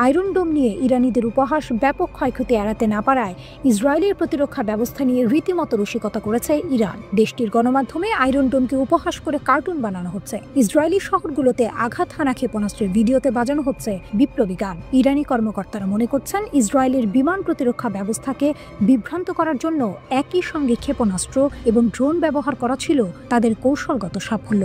আয়রন ডোম নিয়ে ইরানিদের উপহাস ব্যাপক ক্ষয়ক্ষতি এড়াতে না পারায় ইসরায়েলের প্রতিরক্ষা ব্যবস্থা নিয়ে রীতিমতো রসিকতা করেছে ইরান। দেশটির গণমাধ্যমে আয়রন ডোমকে উপহাস করে কার্টুন বানানো হচ্ছে। ইসরায়েলি শহরগুলোতে আঘাত হানা ক্ষেপণাস্ত্রের ভিডিওতে বাজানো হচ্ছে বিপ্লবী গান। ইরানি কর্মকর্তারা মনে করছেন ইসরায়েলের বিমান প্রতিরক্ষা ব্যবস্থাকে বিভ্রান্ত করার জন্য একই সঙ্গে ক্ষেপণাস্ত্র এবং ড্রোন ব্যবহার করা ছিল তাদের কৌশলগত সাফল্য।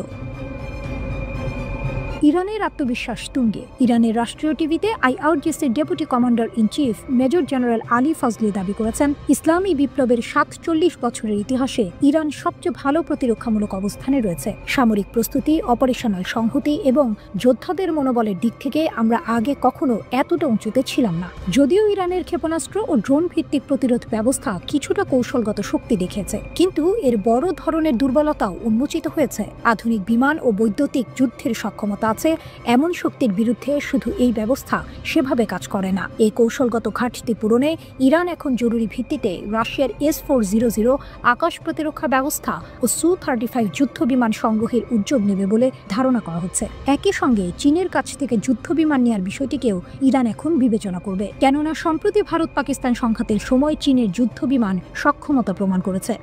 ইরানের আত্মবিশ্বাস তুঙ্গে। ইরানের রাষ্ট্রীয় টিভিতে IRGCর deputy commander in chief major general Ali Fazli দাবি করেছেন ইসলামী বিপ্লবের 47 বছরের ইতিহাসে ইরান সবচেয়ে ভালো প্রতিরক্ষামূলক অবস্থানে রয়েছে। সামরিক প্রস্তুতি, অপারেশনাল সংহতি এবং যোদ্ধাদের মনোবলের দিক থেকে আমরা আগে কখনো এতটা উঁচুতে ছিলাম না। যদিও ইরানের ক্ষেপণাস্ত্র ও ড্রোন ভিত্তিক প্রতিরোধ ব্যবস্থা কিছুটা কৌশলগত শক্তি দেখিয়েছে, কিন্তু এর বড় ধরনের দুর্বলতাও উন্মোচিত হয়েছে। আধুনিক বিমান ও বৈদ্যুতিক যুদ্ধের সক্ষমতা আছে, এমন শক্তির বিরুদ্ধে শুধু এই ব্যবস্থা সেভাবে কাজ করে না। এই কৌশলগত ঘাটতি পূরণে ইরান এখন জরুরি ভিত্তিতে রাশিয়ার S-400 আকাশ প্রতিরক্ষা ব্যবস্থা ও Su-35 যুদ্ধ বিমান সংগ্রহের উদ্যোগ নেবে বলে ধারণা করা হচ্ছে। একই সঙ্গে চীনের কাছ থেকে যুদ্ধ বিমান নেওয়ার বিষয়টিকেও ইরান এখন বিবেচনা করবে, কেননা সম্প্রতি ভারত পাকিস্তান সংঘাতের সময় চীনের যুদ্ধ বিমান সক্ষমতা প্রমাণ করেছে।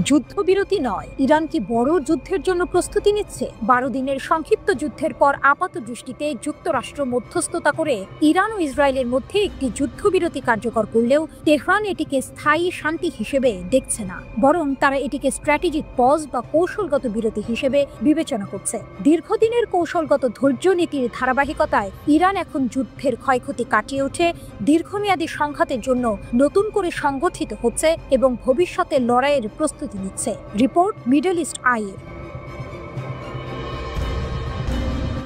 যুদ্ধবিরতি নয়, ইরান কি বড় যুদ্ধের জন্য প্রস্তুতি নিচ্ছে? 12 দিনের সংক্ষিপ্ত যুদ্ধের পর আপাত দৃষ্টিতে যুক্তরাষ্ট্র মধ্যস্থতা করে ইরান ও ইসরায়েলের মধ্যে একটি যুদ্ধবিরতি কার্যকর করলেও তেহরান এটিকে স্থায়ী শান্তি হিসেবে দেখছে না, বরং তারা এটিকে স্ট্র্যাটেজিক পজ বা কৌশলগত বিরতি হিসেবে বিবেচনা করছে। দীর্ঘদিনের কৌশলগত ধৈর্য নীতির ধারাবাহিকতায় ইরান এখন যুদ্ধের ক্ষয়ক্ষতি কাটিয়ে উঠে দীর্ঘমেয়াদী সংঘাতের জন্য নতুন করে সংগঠিত হচ্ছে এবং ভবিষ্যতে লড়াইয়ের প্রস্তুতি নিচ্ছে। Report middle East Eye.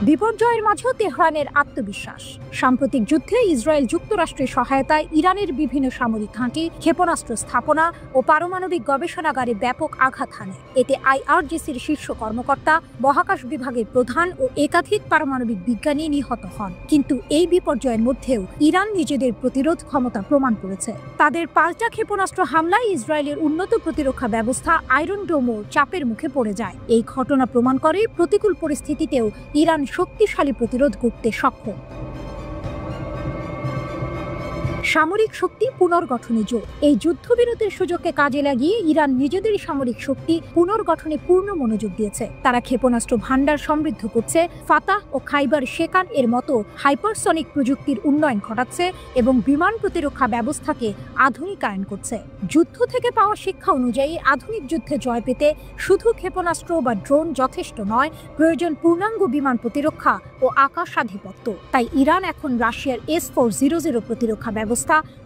বিপর্যয়ের মাঝেও তেহরানের আত্মবিশ্বাস। সাম্প্রতিক যুদ্ধে ইসরায়েল যুক্তরাষ্ট্রের সহায়তায় ইরানের বিভিন্ন সামরিক ঘাঁটি, ক্ষেপণাস্ত্র স্থাপনা ও পারমাণবিক গবেষণাগারে ব্যাপক আঘাত হানে। এতে আইআরজিসির শীর্ষ কর্মকর্তা, মহাকাশ বিভাগের প্রধান ও একাধিক পারমাণবিক বিজ্ঞানী নিহত হন। কিন্তু এই বিপর্যয়ের মধ্যেও ইরান নিজেদের প্রতিরোধ ক্ষমতা প্রমাণ করেছে। তাদের পাল্টা ক্ষেপণাস্ত্র হামলায় ইসরায়েলের উন্নত প্রতিরক্ষা ব্যবস্থা আয়রন ডোমও চাপের মুখে পড়ে যায়। এই ঘটনা প্রমাণ করে প্রতিকূল পরিস্থিতিতেও ইরান শক্তিশালী প্রতিরোধ করতে সক্ষম। সামরিক শক্তি পুনর্গঠনে জোর। এই যুদ্ধবিরতির সুযোগকে কাজে লাগিয়ে ইরান নিজেদের সামরিক শক্তি পুনর্গঠনে পূর্ণ মনোযোগ দিয়েছে। তারা ক্ষেপণাস্ত্র ভান্ডার সমৃদ্ধ করছে, ফাতাহ ও খাইবার শেকান এর মতো হাইপারসনিক প্রযুক্তির উন্নয়ন ঘটাচ্ছে এবং বিমান প্রতিরক্ষা ব্যবস্থাকে আধুনিকায়ন করছে। যুদ্ধ থেকে পাওয়া শিক্ষা অনুযায়ী আধুনিক যুদ্ধে জয় পেতে শুধু ক্ষেপণাস্ত্র বা ড্রোন যথেষ্ট নয়, প্রয়োজন পূর্ণাঙ্গ বিমান প্রতিরক্ষা ও আকাশাধিপত্য। তাই ইরান এখন রাশিয়ার S-400 প্রতিরক্ষা ব্যবস্থা,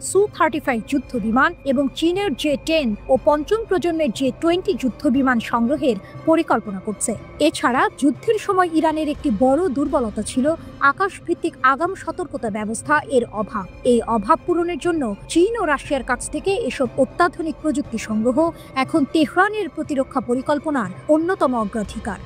Su-35 যুদ্ধ বিমান এবং চীনের J-10 ও পঞ্চম প্রজন্মের J-20 যুদ্ধ বিমান সংগ্রহের পরিকল্পনা করছে। এছাড়া যুদ্ধের সময় ইরানের একটি বড় দুর্বলতা ছিল আকাশভিত্তিক আগাম সতর্কতা ব্যবস্থা এর অভাব। এই অভাব পূরণের জন্য চীন ও রাশিয়ার কাছ থেকে এসব অত্যাধুনিক প্রযুক্তি সংগ্রহ এখন তেহরানের প্রতিরক্ষা পরিকল্পনার অন্যতম অগ্রাধিকার।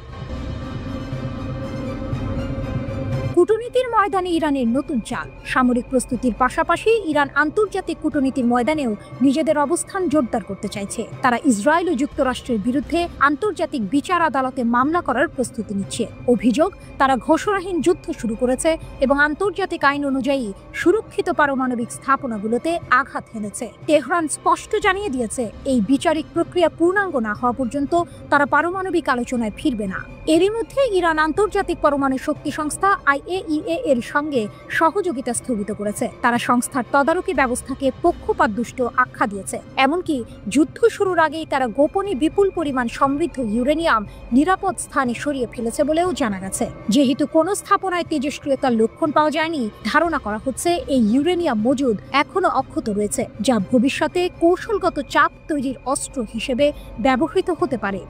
কূটনীতির ময়দানে ইরানের নতুন চাল। সামরিক প্রস্তুতির পাশাপাশি ইরান আন্তর্জাতিক কূটনীতির ময়দানেও নিজেদের অবস্থান জোরদার করতে চাইছে। তারা ইসরায়েল ও যুক্তরাষ্ট্রের বিরুদ্ধে আন্তর্জাতিক বিচার আদালতে মামলা করার প্রস্তুতি নিচ্ছে। অভিযোগ, তারা ঘোষণাহীন যুদ্ধ শুরু করেছে এবং আন্তর্জাতিক আইন অনুযায়ী সুরক্ষিত পারমাণবিক স্থাপনাগুলোতে আঘাত হেনেছে। তেহরান স্পষ্ট জানিয়ে দিয়েছে, এই বিচারিক প্রক্রিয়া পূর্ণাঙ্গ না হওয়া পর্যন্ত তারা পারমাণবিক আলোচনায় ফিরবে না। এরই মধ্যে ইরান আন্তর্জাতিক পরমাণু শক্তি সংস্থা IAEA এর সঙ্গে সহযোগিতা স্থগিত করেছে। তারা সংস্থার তদারকি ব্যবস্থাকে পক্ষপাতদুষ্ট আখ্যা দিয়েছে। এমনকি যুদ্ধ শুরুর আগেই তারা গোপনে বিপুল পরিমাণ সমৃদ্ধ ইউরেনিয়াম নিরাপদ স্থানে সরিয়ে ফেলেছে বলেও জানা গেছে। যেহেতু কোনো স্থাপনায় তেজস্ক্রিয়তার লক্ষণ পাওয়া যায়নি, ধারণা করা হচ্ছে এই ইউরেনিয়াম মজুদ এখনো অক্ষত রয়েছে, যা ভবিষ্যতে কৌশলগত চাপ তৈরির অস্ত্র হিসেবে ব্যবহৃত হতে পারে।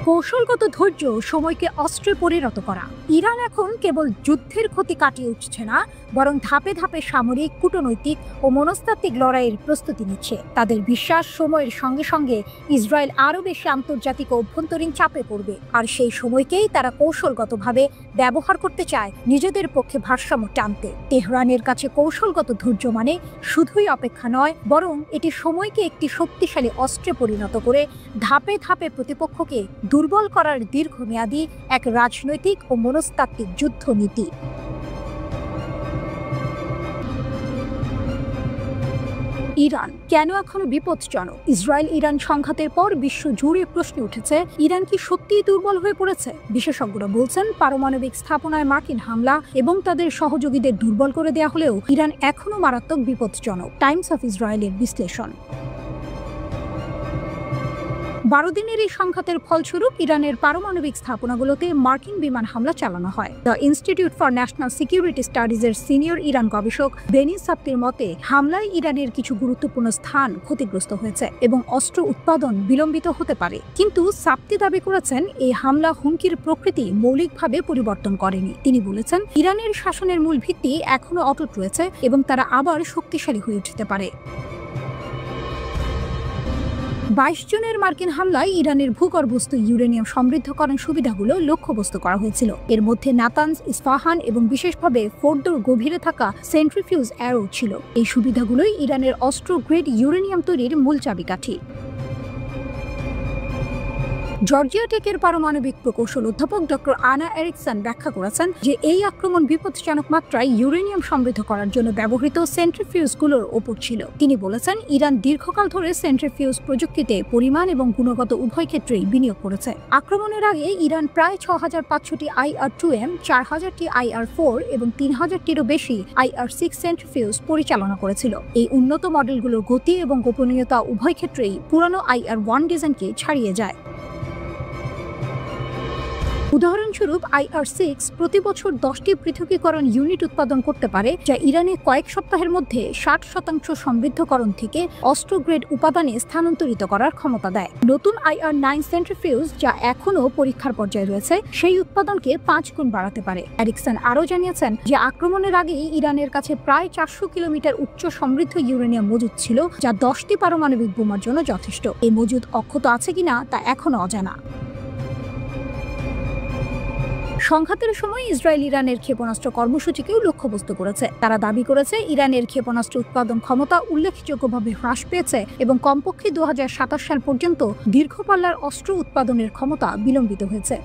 কৌশলগত ধৈর্য সময়কে অস্ত্রে পরিণত করা। ইরান এখন কেবল যুদ্ধের ক্ষতি কাটিয়ে উঠছে না, বরং ধাপে ধাপে সামরিক, কূটনৈতিক ও মনস্তাত্ত্বিক লড়াইয়ের প্রস্তুতি নিচ্ছে। তাদের বিশ্বাস, সময়ের সঙ্গে সঙ্গে ইসরায়েল আরও বেশি আন্তর্জাতিক ও অভ্যন্তরীণ চাপে পড়বে, আর সেই সময়কেই তারা কৌশলগতভাবে ব্যবহার করতে চায় নিজেদের পক্ষে ভারসাম্য টানতে। তেহরানের কাছে কৌশলগত ধৈর্য মানে শুধুই অপেক্ষা নয়, বরং এটি সময়কে একটি শক্তিশালী অস্ত্রে পরিণত করে ধাপে ধাপে প্রতিপক্ষকে দুর্বল করার দীর্ঘমেয়াদী এক রাজনৈতিক ও মনস্তাত্ত্বিক যুদ্ধনীতি। ইরান কেন এখনো বিপজ্জনক? ইসরায়েল ইরান সংঘাতের পর বিশ্ব জুড়ে প্রশ্ন উঠেছে, ইরান কি সত্যিই দুর্বল হয়ে পড়েছে? বিশেষজ্ঞরা বলছেন, পারমাণবিক স্থাপনায় মার্কিন হামলা এবং তাদের সহযোগীদের দুর্বল করে দেওয়া হলেও ইরান এখনো মারাত্মক বিপজ্জনক। টাইমস অফ ইসরায়েলের বিশ্লেষণ। 12 দিনের এই সংঘাতের ফলস্বরূপ ইরানের পারমাণবিক স্থাপনাগুলোতে মার্কিন বিমান হামলা চালানো হয়। The institute for national security স্টাডিজের সিনিয়র ইরান গবেষক বেনি সাপ্তির মতে, হামলায় ইরানের কিছু গুরুত্বপূর্ণ স্থান ক্ষতিগ্রস্ত হয়েছে এবং অস্ত্র উৎপাদন বিলম্বিত হতে পারে। কিন্তু সাপ্তি দাবি করেছেন, এই হামলা হুমকির প্রকৃতি মৌলিকভাবে পরিবর্তন করেনি। তিনি বলেছেন, ইরানের শাসনের মূল ভিত্তি এখনো অটুট রয়েছে এবং তারা আবার শক্তিশালী হয়ে উঠতে পারে। 22 জনের মার্কিন হামলায় ইরানের ভূগর্ভস্থ ইউরেনিয়াম সমৃদ্ধকরণ সুবিধাগুলো লক্ষ্যবস্তু করা হয়েছিল। এর মধ্যে নাতানজ, ইস্পাহান এবং বিশেষভাবে ফোর্দোর গভীরে থাকা সেন্ট্রিফিউজ অ্যারো ছিল। এই সুবিধাগুলোই ইরানের অস্ত্র গ্রেড ইউরেনিয়াম তৈরির মূল চাবিকাঠি। জর্জিয়া টেকের পারমাণবিক প্রকৌশল অধ্যাপক ডক্টর আনা এরিকসন ব্যাখ্যা করেছেন যে এই আক্রমণ বিপজ্জনক মাত্রায় ইউরেনিয়াম সমৃদ্ধ করার জন্য ব্যবহৃত সেন্ট্রিফিউজগুলোর ওপর ছিল। তিনি বলেছেন, ইরান দীর্ঘকাল ধরে সেন্ট্রিফিউজ প্রযুক্তিতে পরিমাণ এবং গুণগত উভয় ক্ষেত্রেই বিনিয়োগ করেছে। আক্রমণের আগে ইরান প্রায় 6500টি IR-2M, 4000টি IR-4 এবং 3000টিরও বেশি IR-6 সেন্ট্রিফিউজ পরিচালনা করেছিল। এই উন্নত মডেলগুলোর গতি এবং গোপনীয়তা উভয় ক্ষেত্রেই পুরানো IR-1 ডিজাইনকে ছাড়িয়ে যায়। উদাহরণস্বরূপ IR-6 প্রতি বছর 10টি পৃথকীকরণ ইউনিট উৎপাদন করতে পারে, যা ইরানে কয়েক সপ্তাহের মধ্যে 60% সমৃদ্ধকরণ থেকে অস্ত্র গ্রেড উপাদানে স্থানান্তরিত করার ক্ষমতা দেয়। নতুন IR-9 সেন্ট্রিফিউজ, যা এখনও পরীক্ষার পর্যায়ে রয়েছে, সেই উৎপাদনকে 5 গুণ বাড়াতে পারে। এরিকসন আরও জানিয়েছেন যে আক্রমণের আগেই ইরানের কাছে প্রায় 400 কিলোমিটার উচ্চ সমৃদ্ধ ইউরেনিয়াম মজুদ ছিল, যা 10টি পারমাণবিক বোমার জন্য যথেষ্ট। এই মজুদ অক্ষত আছে কিনা তা এখনও অজানা। সংঘাতের সময় ইসরায়েল ইরানের ক্ষেপণাস্ত্র কর্মসূচিকেও লক্ষ্যবস্তু করেছে। তারা দাবি করেছে ইরানের ক্ষেপণাস্ত্র উৎপাদন ক্ষমতা উল্লেখযোগ্যভাবে হ্রাস পেয়েছে এবং কমপক্ষে 2027 সাল পর্যন্ত দীর্ঘপাল্লার অস্ত্র উৎপাদনের ক্ষমতা বিলম্বিত হয়েছে।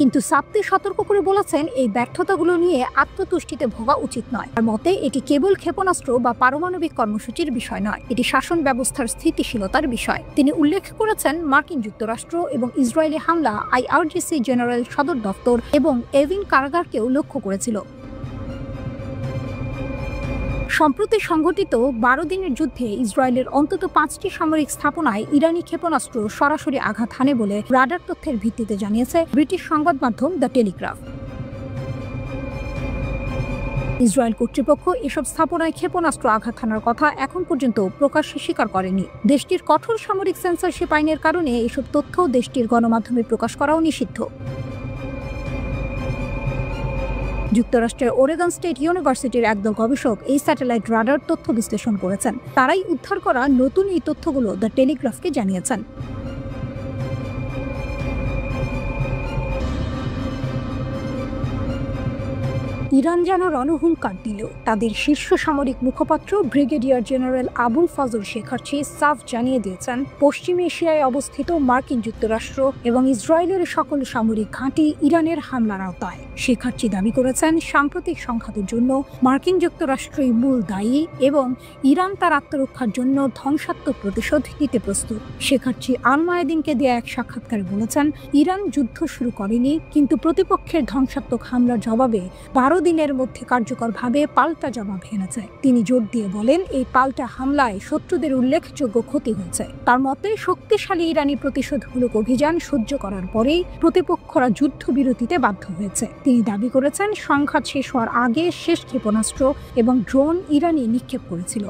কিন্তু সাপ্তি সতর্ক করে বলেছেন এই ব্যর্থতাগুলো নিয়ে আত্মতুষ্টিতে ভোগা উচিত নয়। তার মতে এটি কেবল ক্ষেপণাস্ত্র বা পারমাণবিক কর্মসূচির বিষয় নয়, এটি শাসন ব্যবস্থার স্থিতিশীলতার বিষয়। তিনি উল্লেখ করেছেন মার্কিন যুক্তরাষ্ট্র এবং ইসরায়েলি হামলা IRGC জেনারেল সদর দপ্তর এবং এভিন কারাগারকেও লক্ষ্য করেছিল। সম্প্রতি সংঘটিত 12 দিনের যুদ্ধে ইসরায়েলের অন্তত 5টি সামরিক স্থাপনায় ইরানি ক্ষেপণাস্ত্র সরাসরি আঘাত হানে বলে রাডার তথ্যের ভিত্তিতে জানিয়েছে ব্রিটিশ সংবাদ মাধ্যম দ্য টেলিগ্রাফ। ইসরায়েল কর্তৃপক্ষ এসব স্থাপনায় ক্ষেপণাস্ত্র আঘাত হানার কথা এখন পর্যন্ত প্রকাশ্যে স্বীকার করেনি। দেশটির কঠোর সামরিক সেন্সরশিপ আইনের কারণে এসব তথ্য দেশটির গণমাধ্যমে প্রকাশ করাও নিষিদ্ধ। যুক্তরাষ্ট্রের ওরেগন স্টেট ইউনিভার্সিটির একদল গবেষক এই স্যাটেলাইট রাডার তথ্য বিশ্লেষণ করেছেন। তারাই উদ্ধার করা নতুন এই তথ্যগুলো দ্য টেলিগ্রাফকে জানিয়েছেন। ইরান যেন রণহুঙ্কার দিল। তাদের শীর্ষ সামরিক মুখপাত্র ব্রিগেডিয়ার জেনারেল আবুল ফজল শেখার্চি সাফ জানিয়ে দিয়েছেন, পশ্চিম এশিয়ায় অবস্থিত মার্কিন যুক্তরাষ্ট্র এবং ইসরায়েলের সকল সামরিক ঘাঁটি ইরানের হামলার আওতায়। শেখার্চি দাবি করেছেন, সাম্প্রতিক সংঘাতের জন্য মার্কিন যুক্তরাষ্ট্রই মূল দায়ী এবং ইরান তার আত্মরক্ষার জন্য ধ্বংসাত্মক প্রতিশোধ নিতে প্রস্তুত। শেখার্চি আল মায়াদিনকে দেয়া এক সাক্ষাৎকারে বলেছেন, ইরান যুদ্ধ শুরু করেনি, কিন্তু প্রতিপক্ষের ধ্বংসাত্মক হামলার জবাবে 12 দিনের মধ্যে কার্যকরভাবে পাল্টা জবাব এনেছে। তিনি জোর দিয়ে বলেন, এই পাল্টা হামলায় শত্রুদের উল্লেখযোগ্য ক্ষতি হয়েছে। তার মতে শক্তিশালী ইরানি প্রতিশোধমূলক অভিযান সহ্য করার পরেই প্রতিপক্ষরা যুদ্ধবিরতিতে বাধ্য হয়েছে। তিনি দাবি করেছেন, সংঘাত শেষ হওয়ার আগে শেষ ক্ষেপণাস্ত্র এবং ড্রোন ইরানি নিক্ষেপ করেছিল।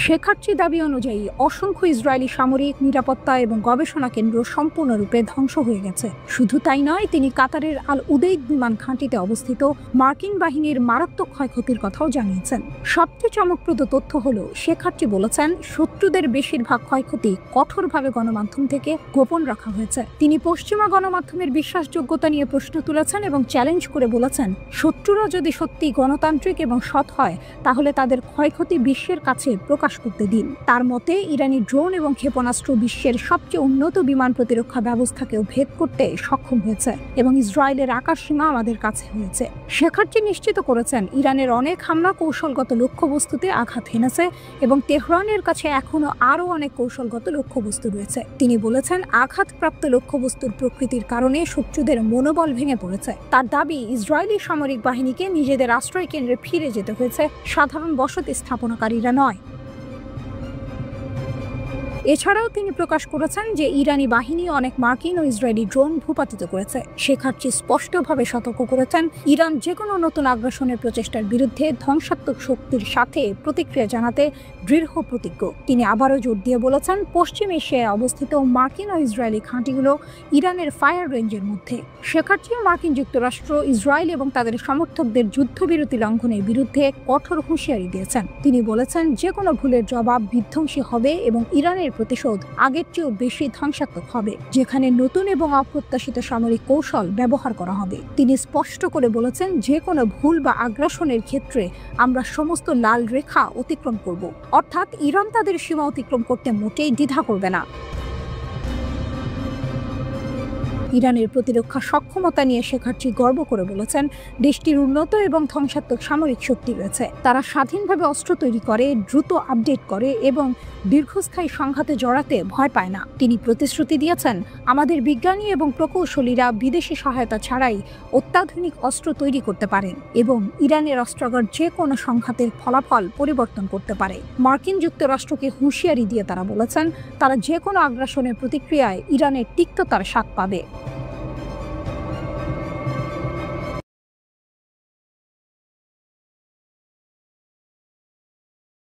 শেখার্চি দাবি অনুযায়ী অসংখ্য ইসরায়েলি সামরিক, নিরাপত্তা এবং গবেষণা কেন্দ্র সম্পূর্ণরূপে ধ্বংস হয়ে গেছে। শুধু তাই নয়, তিনি কাতারের আল উদেইদ বিমান ঘাঁটিতে অবস্থিত মার্কিন বাহিনীর মারাত্মক ক্ষয়ক্ষতির কথাও জানিয়েছেন। সবচেয়ে চমকপ্রদ তথ্য হল, শেখার্চি বলেছেন, শত্রুদের বেশিরভাগ ক্ষয়ক্ষতি কঠোরভাবে গণমাধ্যম থেকে গোপন রাখা হয়েছে। তিনি পশ্চিমা গণমাধ্যমের বিশ্বাসযোগ্যতা নিয়ে প্রশ্ন তুলেছেন এবং চ্যালেঞ্জ করে বলেছেন, শত্রুরা যদি সত্যি গণতান্ত্রিক এবং সৎ হয়, তাহলে তাদের ক্ষয়ক্ষতি বিশ্বের কাছে প্রকাশ করতে দিন। তার মতে ইরানি ড্রোন এবং ক্ষেপণাস্ত্র বিশ্বের সবচেয়ে উন্নত বিমান প্রতিরক্ষা ব্যবস্থাকেও ভেদ করতে সক্ষম হয়েছে এবং ইসরায়েলের আকাশসীমা আমাদের কাছে হয়েছে। শেখার্চি নিশ্চিত করেছেন, ইরানের অনেক হামলা কৌশলগত লক্ষ্যবস্তুতে আঘাত হেনেছে এবং তেহরানের কাছে এখনো আরও অনেক কৌশলগত লক্ষ্যবস্তু রয়েছে। তিনি বলেছেন, আঘাতপ্রাপ্ত লক্ষ্যবস্তুর প্রকৃতির কারণে শত্রুদের মনোবল ভেঙে পড়েছে। তার দাবি, ইসরায়েলি সামরিক বাহিনীকে নিজেদের আশ্রয় কেন্দ্রে ফিরে যেতে হয়েছে, সাধারণ বসতি স্থাপনাকারীরা নয়। এছাড়াও তিনি প্রকাশ করেছেন যে ইরানি বাহিনী অনেক মার্কিন ও ইসরায়েলি ড্রোন ভূপাতিত করেছে। শেখার্চি স্পষ্টভাবে সতর্ক করেছেন, ইরান যে কোনো নতুন আগ্রাসনের প্রচেষ্টার বিরুদ্ধে ধ্বংসাত্মক শক্তির সাথে প্রতিক্রিয়া জানাতে দৃঢ় প্রতিজ্ঞ। তিনি আবারও জোর দিয়ে বলেছেন, পশ্চিম এশিয়ায় অবস্থিত মার্কিন ও ইসরায়েলি ঘাঁটিগুলো ইরানের ফায়ার রেঞ্জের মধ্যে। শেখার্চি মার্কিন যুক্তরাষ্ট্র, ইসরায়েল এবং তাদের সমর্থকদের যুদ্ধবিরতি লঙ্ঘনের বিরুদ্ধে কঠোর হুঁশিয়ারি দিয়েছেন। তিনি বলেছেন, যে কোনো ভুলের জবাব বিধ্বংসী হবে এবং ইরানের প্রতিশোধ আগের চেয়েও বেশি ধ্বংসাত্মক হবে, যেখানে নতুন এবং অপ্রত্যাশিত সামরিক কৌশল ব্যবহার করা হবে। তিনি স্পষ্ট করে বলেছেন, যে কোনো ভুল বা আগ্রাসনের ক্ষেত্রে আমরা সমস্ত লাল রেখা অতিক্রম করব, অর্থাৎ ইরান তাদের সীমা অতিক্রম করতে মোটেই দ্বিধা করবে না। ইরানের প্রতিরক্ষা সক্ষমতা নিয়ে শেখার্চি গর্ব করে বলেছেন, দেশটির উন্নত এবং ধ্বংসাত্মক সামরিক শক্তি রয়েছে। তারা স্বাধীনভাবে অস্ত্র তৈরি করে, দ্রুত আপডেট করে এবং দীর্ঘস্থায়ী সংঘাতে জড়াতে ভয় পায় না। তিনি প্রতিশ্রুতি দিয়েছেন, আমাদের বিজ্ঞানী এবং প্রকৌশলীরা বিদেশি সহায়তা ছাড়াই অত্যাধুনিক অস্ত্র তৈরি করতে পারেন এবং ইরানের অস্ত্রাগার যে কোনো সংঘাতের ফলাফল পরিবর্তন করতে পারে। মার্কিন যুক্তরাষ্ট্রকে হুঁশিয়ারি দিয়ে তারা বলেছেন, তারা যে কোনো আগ্রাসনের প্রতিক্রিয়ায় ইরানের তিক্ততার স্বাদ পাবে।